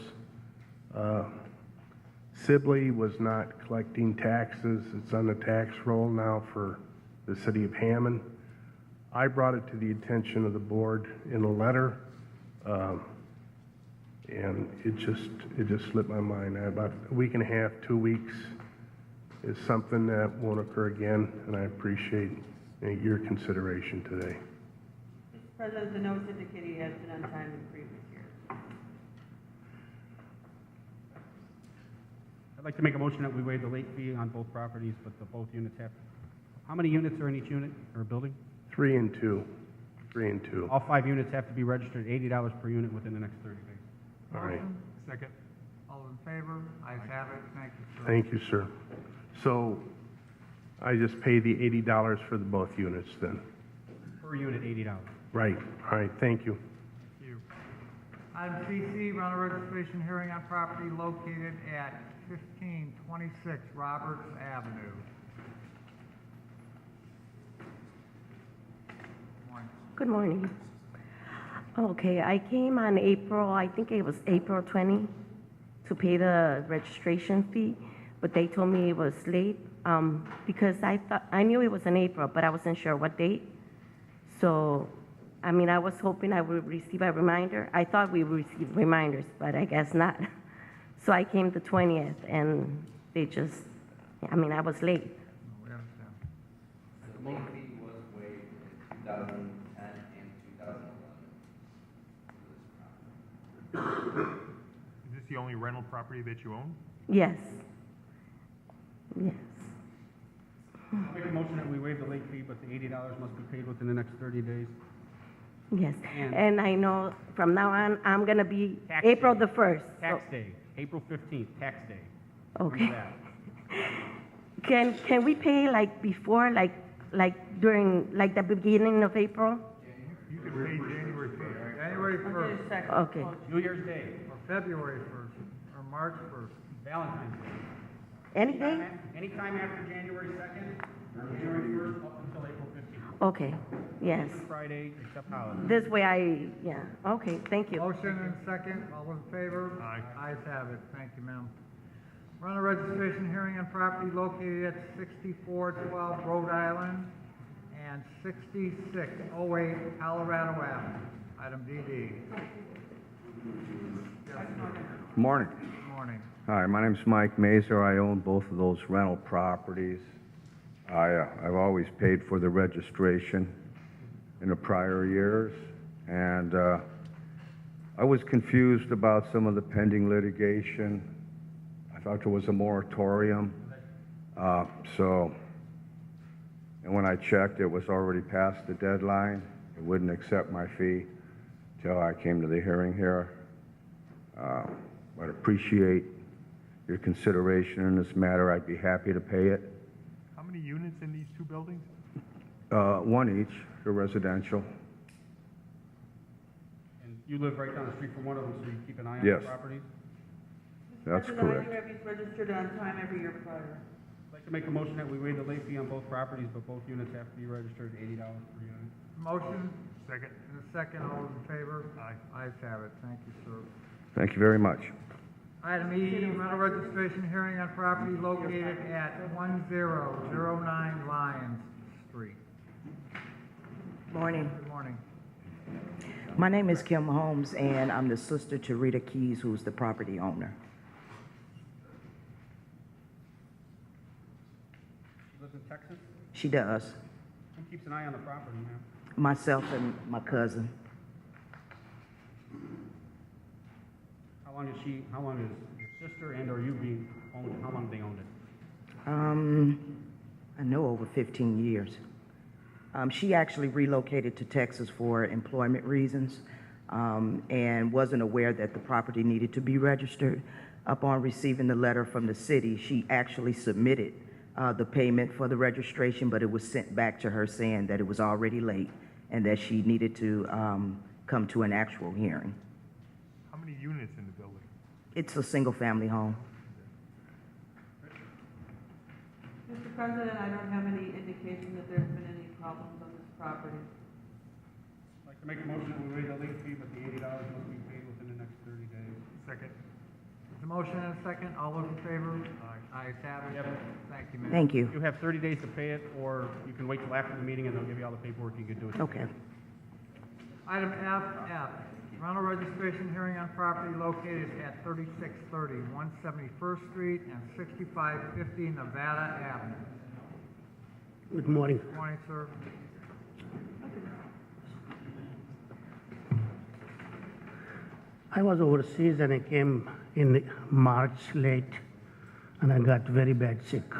Sibley was not collecting taxes. It's on the tax roll now for the city of Hammond. I brought it to the attention of the board in a letter, and it just slipped my mind. About a week and a half, 2 weeks is something that won't occur again, and I appreciate your consideration today. Mr. President, the notice indicated he has been on time in previous years. I'd like to make a motion that we waive the late fee on both properties, but both units have, how many units are in each unit or building? 3 and 2. 3 and 2. All 5 units have to be registered at $80 per unit within the next 30 days. All right. Second. All in favor? Ayes have it. Thank you, sir. Thank you, sir. So I just pay the $80 for the both units then? Per unit, $80. Right. All right. Thank you. Thank you. Item CC, rental registration hearing on property located at 1526 Roberts Avenue. Good morning. Okay, I came on April, I think it was April 20, to pay the registration fee, but they told me it was late because I knew it was in April, but I wasn't sure what date. So, I mean, I was hoping I would receive a reminder. I thought we would receive reminders, but I guess not. So I came the 20th, and they just, I mean, I was late. We understand. The late fee was waived in 2010 and 2011. Is this the only rental property that you own? Yes. Yes. I'll make a motion that we waive the late fee, but the $80 must be paid within the next 30 days. Yes, And- and I know from now on, I'm gonna be Tax April day. the 1st. Tax day, April 15th, tax day. Okay. Remember that. Can we pay like before, like during, like the beginning of April? You can pay January 1st. January 1st, Okay. New Year's Day, or February 1st, or March 1st. Valentine's Day. Any day? Anytime after January 2nd, or January 1st, up until April 15th. Okay, yes. Friday, except holiday. This way okay, thank you. Motion and second, all in favor? Aye. Ayes have it. Thank you, ma'am. Rental registration hearing on property located at 6412 Rhode Island and 6608 Colorado Avenue. Item DD. Morning. Good morning. Hi, my name's Mike Mazer. I own both of those rental properties. I've always paid for the registration in the prior years, and I was confused about some of the pending litigation. I thought there was a moratorium, and when I checked, it was already past the deadline. It wouldn't accept my fee till I came to the hearing here. I'd appreciate your consideration in this matter. I'd be happy to pay it. How many units in these two buildings? One each, the residential. And you live right down the street from one of them, so you keep an eye on Yes. the properties? That's President, I correct. do have these registered on time every year prior. I'd like to make a motion that we waive the late fee on both properties, but both units have to be registered at $80 per unit. Motion Second. and a second, all in favor? Aye. Ayes have it. Thank you, sir. Thank you very much. Item E, rental registration hearing on property located at 1009 Lyons Street. Morning. Good morning. My name is Kim Holmes, and I'm the sister to Rita Keys, who's the property owner. She lives in Texas? She does. Who keeps an eye on the property, ma'am? Myself and my cousin. How long is your sister and or you being owned, how long have they owned it? I know over 15 years. She actually relocated to Texas for employment reasons and wasn't aware that the property needed to be registered. Upon receiving the letter from the city, she actually submitted the payment for the registration, but it was sent back to her saying that it was already late and that she needed to come to an actual hearing. How many units in the building? It's a single-family home. Mr. President, I don't have any indication that there's been any problems on this property. I'd like to make a motion that we waive the late fee, but the $80 must be paid within the next 30 days. Second. There's a motion and a second. All those in favor? Ayes have it. Thank you, ma'am. Thank you. You have 30 days to pay it, or you can wait till after the meeting and they'll give you all the paperwork. You can do it. Okay. Item FF, rental registration hearing on property located at 3630 171st Street and 6550 Nevada Avenue. Good morning. Good morning, sir. I was overseas and I came in March late and I got very bad sick.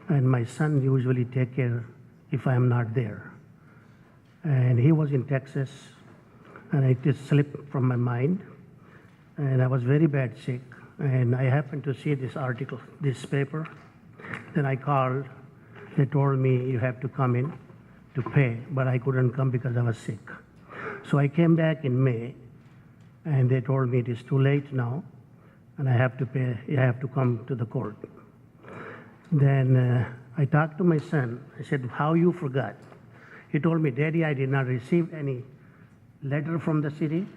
And my son usually take care if I am not there. And he was in Texas and it just slipped from my mind. And I was very bad sick. And I happened to see this article, this paper. Then I called. They told me you have to come in to pay, but I couldn't come because I was sick. So I came back in May and they told me it is too late now and I have to pay, you have to come to the court. Then I talked to my son. I said, how you forgot? He told me, Daddy, I did not receive any letter from the city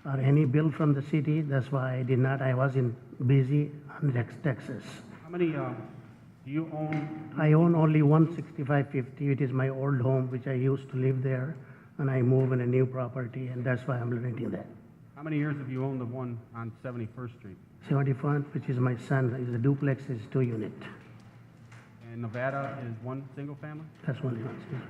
or any bill from the city. That's why I did not. I was busy in Texas. How many, do you own? I own only 16550. It is my old home, which I used to live there, and I moved in a new property, and that's why I'm renting that. How many years have you owned the one on 71st Street? 71, which is my son, is a duplex, is 2 unit. And Nevada is one single family? That's one house.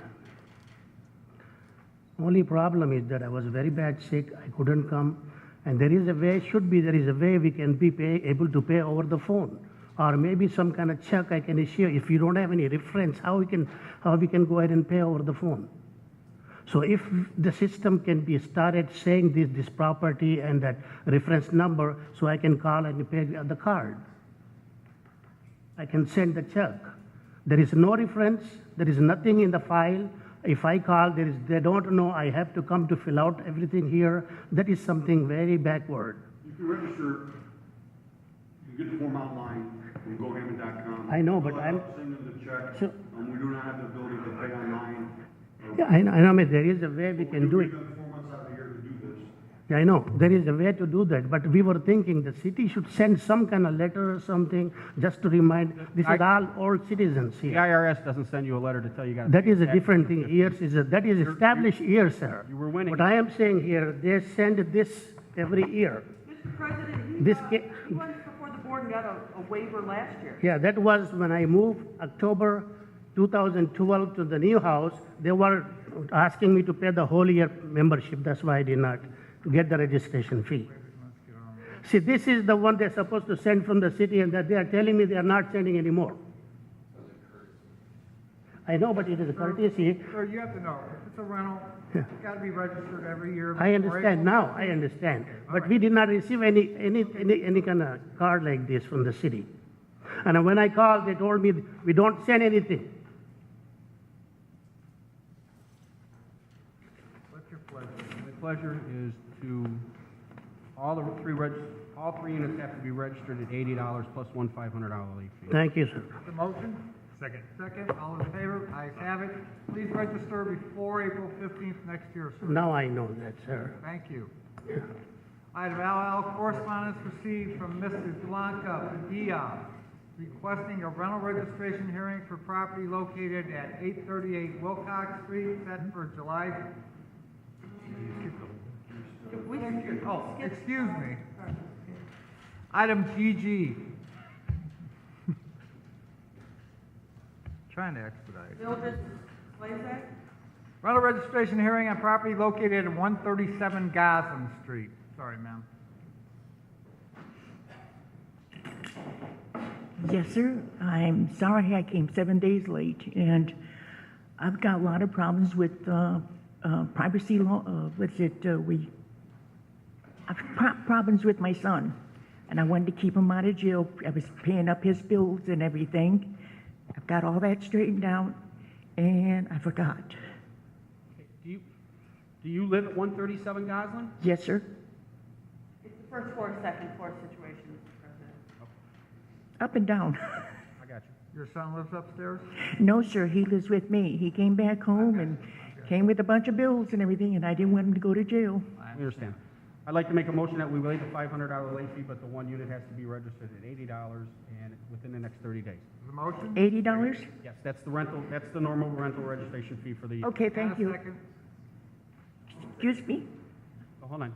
Only problem is that I was very bad sick. I couldn't come, and there is a way. There is a way we can be able to pay over the phone, or maybe some kind of check I can issue. If you don't have any reference, how we can go ahead and pay over the phone? So if the system can be started saying this property and that reference number, so I can call and pay the card. I can send the check. There is no reference. There is nothing in the file. If I call, they don't know. I have to come to fill out everything here. That is something very backward. You can register, you get the form online from GoHammond.com. I know, but I'm. Send them the check. So, we do not have the ability to pay online. yeah, I know, but there is a way we can do it. We've done 4 months out of the year to do this. Yeah, I know, there is a way to do that, but we were thinking the city should send some kind of letter or something just to remind, this is all old citizens The here. IRS doesn't send you a letter to tell you got to. That is a different thing. That is established here, sir. You were winning. What I am saying here, they send this every year. Mr. President, This he went before the board and got a waiver last year. Yeah, that was when I moved October 2012 to the new house. They were asking me to pay the whole year membership. That's why I did not get the registration fee. See, this is the one they're supposed to send from the city, and that they are telling me they are not sending anymore. I know, but it is a courtesy. Sir, you have to know, if it's a rental, Yeah. it's got to be registered every year. I before understand April now, 15th. I understand. But we did not receive any kind of card like this from the city. And when I called, they told me, we don't send anything. What's your pleasure? My pleasure is to, all three units have to be registered at $80 plus one $500 late fee. Thank you, sir. The motion? Second. Second, all in favor? Ayes have it. Please register before April 15th next year, sir. Now I know that, sir. Thank you. Item LL, correspondence received from Mrs. Blanca Padilla requesting a rental registration hearing for property located at 838 Wilcox Street, set for July. Oh, excuse me. Item GG. Trying to expedite. Mildred Slazak? Rental registration hearing on property located at 137 Gotham Street. Sorry, ma'am. Yes, sir. I'm sorry I came 7 days late, and I've got a lot of problems with privacy law. I've problems with my son, and I wanted to keep him out of jail. I was paying up his bills and everything. I've got all that straightened out, and I forgot. Do you live at 137 Goslin? Yes, sir. It's the first floor, second floor situation, Mr. President. Up and down. I got you. Your son lives upstairs? No, sir. He lives with me. He came back home and came with a bunch of bills and everything, and I didn't want him to go to jail. I understand. I'd like to make a motion that we waive the $500 late fee, but the one unit has to be registered at $80 and within the next 30 days. The motion? $80? Yes, that's the rental, that's the normal rental registration fee for the. Okay, thank And a you. second. Excuse me? Oh, hold on.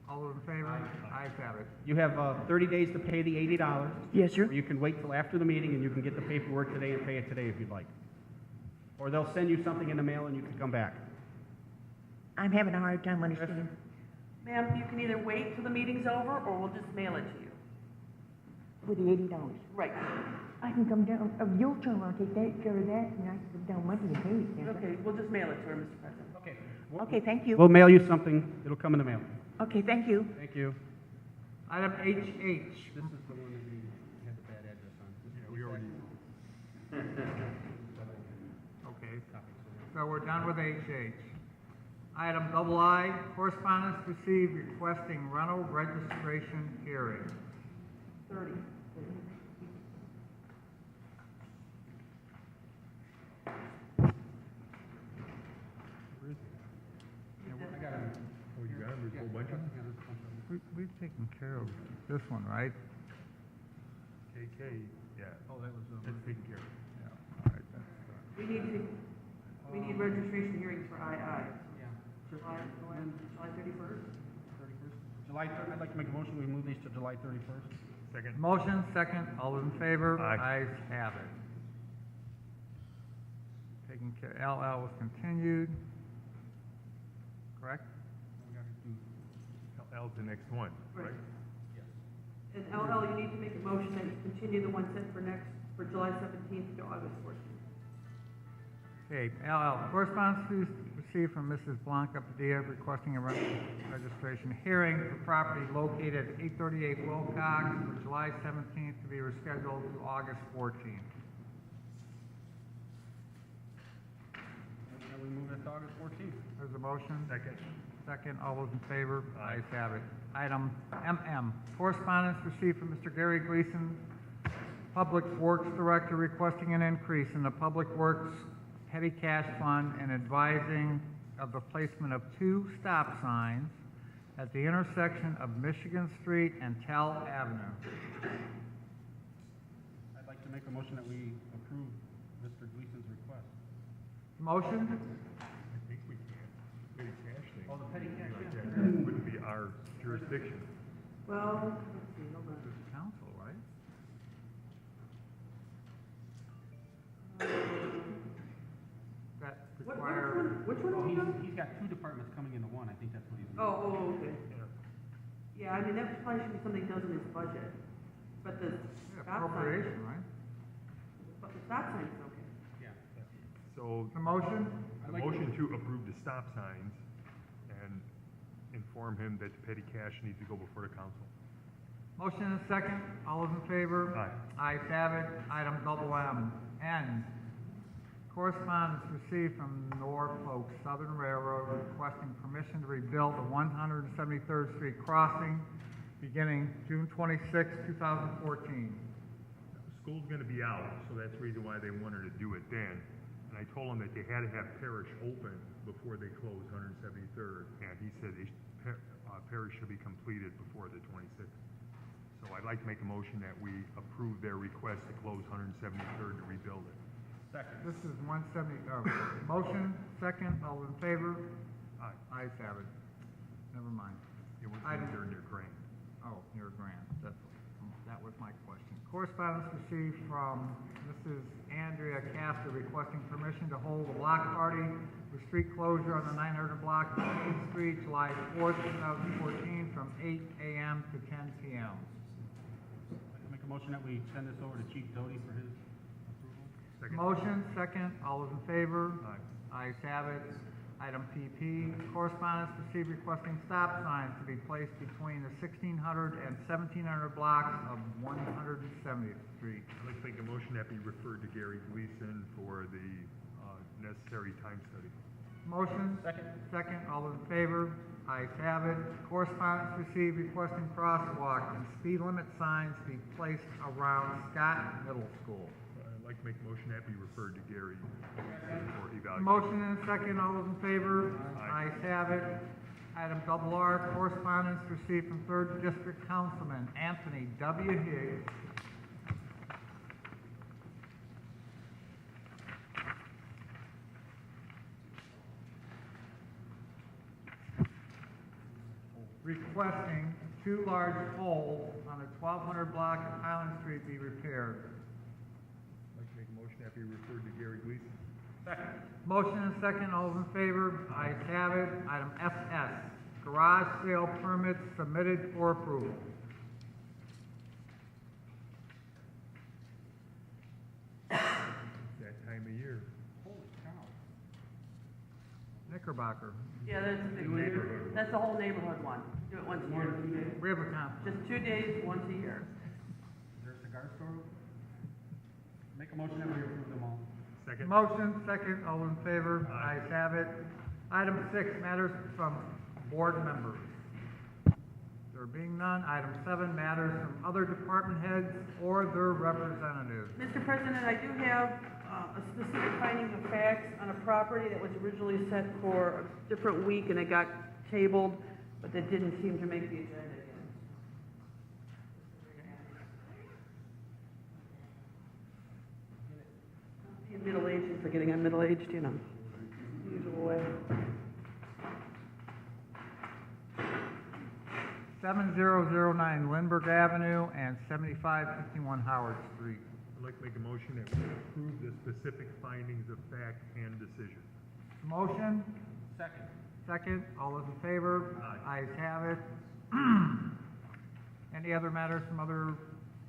All those in favor? Ayes have it. You have 30 days to pay the $80. Yes, sir. Or you can wait till after the meeting and you can get the paperwork today and pay it today if you'd like. Or they'll send you something in the mail and you can come back. I'm having a hard time understanding. Ma'am, you can either wait till the meeting's over, or we'll just mail it to you. With the $80. Right. I can come down, your turn, I'll take care of that, and I can come down Monday and pay it. can't I? Okay, we'll just mail it to her, Mr. President. Okay. Okay, thank you. We'll mail you something. It'll come in the mail. Okay, thank you. Thank you. Item HH. This is the one that we had the bad address on. Yeah, we already, Okay, so we're done with HH. Item II, correspondence received requesting rental registration hearing. 30. oh, you got them, there's a whole bunch of them? We've taken care of this one, right? KK, yeah. Oh, that was, That's taken care of. Yeah, all right, We need registration hearings for II. Yeah. July 31st? July 3rd, I'd like to make a motion, we move these to July 31st. Second. Motion, second, all those in favor? Aye. Ayes have it. Taken care, LL was continued. Correct? L's the next one, right? And LL, you need to make a motion that you continue the one set for July 17th to August 14th. Okay, LL, correspondence received from Mrs. Blanca Padilla requesting a rental registration hearing for property located at 838 Wilcox for July 17th to be rescheduled to August 14th. And we move it to August 14th. There's a motion. Second. Second, all those in favor? Ayes have it. Item MM, correspondence received from Mr. Gary Gleason, Public Works Director, requesting an increase in the Public Works Petty Cash Fund and advising of the placement of 2 stop signs at the intersection of Michigan Street and Tell Avenue. I'd like to make a motion that we approve Mr. Gleason's request. Motion? I think we can. Petty cash thing. Oh, the petty cash, Like yeah. that wouldn't be our jurisdiction. Well, let's see, hold on. This is council, right? That require, Which one Oh, are you on? he's got 2 departments coming into one, I think that's what he's. Oh, okay. Yeah, I mean, that probably should be something he does in his budget, but the stop sign, appropriation, right? but the stop sign's okay. Yeah. So, The motion? the motion to approve the stop signs and inform him that the petty cash needs to go before the council. Motion and a second. All those in favor? Aye. Ayes have it. Item MM. N. Correspondence received from Norfolk Southern Railroad requesting permission to rebuild the 173rd Street crossing beginning June 26, 2014. School's gonna be out, so that's the reason why they wanted to do it then. And I told them that they had to have Parish open before they closed 173rd, and he said Parish should be completed before the 26th. So I'd like to make a motion that we approve their request to close 173rd to rebuild it. Second. This is 170, motion, second, all in favor? Aye. Ayes have it. Never mind. It was Item- during their grant. Oh, near Grant, that was my question. Correspondence received from Mrs. Andrea Castor requesting permission to hold a block party with street closure on the 900 block of 8th Street, July 4th, 2014, from 8 a.m. to 10 p.m. I'd like to make a motion that we send this over to Chief Doty for his approval. Motion, second, all those in favor? Ayes have it. Item PP, correspondence received requesting stop signs to be placed between the 1600 and 1700 blocks of 170th Street. I'd like to make a motion that be referred to Gary Gleason for the necessary time study. Motion, second, all those in favor? Ayes have it. Correspondence received requesting crosswalk and speed limit signs be placed around Scott Middle School. I'd like to make a motion that be referred to Gary for evaluation. Motion and second, all those in favor? Ayes have it. Item double R, correspondence received from 3rd District Councilman Anthony W. Higgs. Requesting 2 large poles on the 1200 block of Highland Street be repaired. I'd like to make a motion that be referred to Gary Gleason. Motion and second, all those in favor? Ayes have it. Item SS, garage sale permits submitted for approval. That time of year. Knickerbocker. Yeah, that's a big neighborhood. That's the whole neighborhood one. Do it once a year. We have a conflict. Just 2 days, once a year. Is there a cigar store open? Make a motion that we approve them all. Second. Motion, second, all in favor? Ayes have it. Item 6, matters from board members. There being none. Item 7, matters from other department heads or their representatives. Mr. President, I do have a specific finding of facts on a property that was originally set for a different week and it got tabled, but that didn't seem to make the agenda again. Being middle-aged and forgetting I'm middle-aged, you know, usual way. 7009 Lindbergh Avenue and 7551 Howard Street. I'd like to make a motion that we approve the specific findings of fact and decision. Motion? Second. Second, all those in favor? Ayes have it. Any other matters from other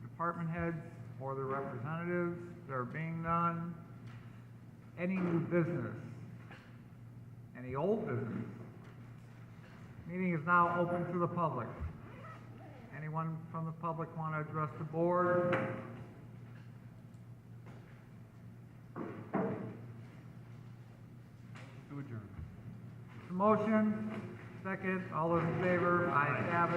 department heads or their representatives? There being none. Any new business? Any old business? Meeting is now open to the public. Anyone from the public want to address the board? To adjourn. Motion, second, all those in favor? Ayes have it.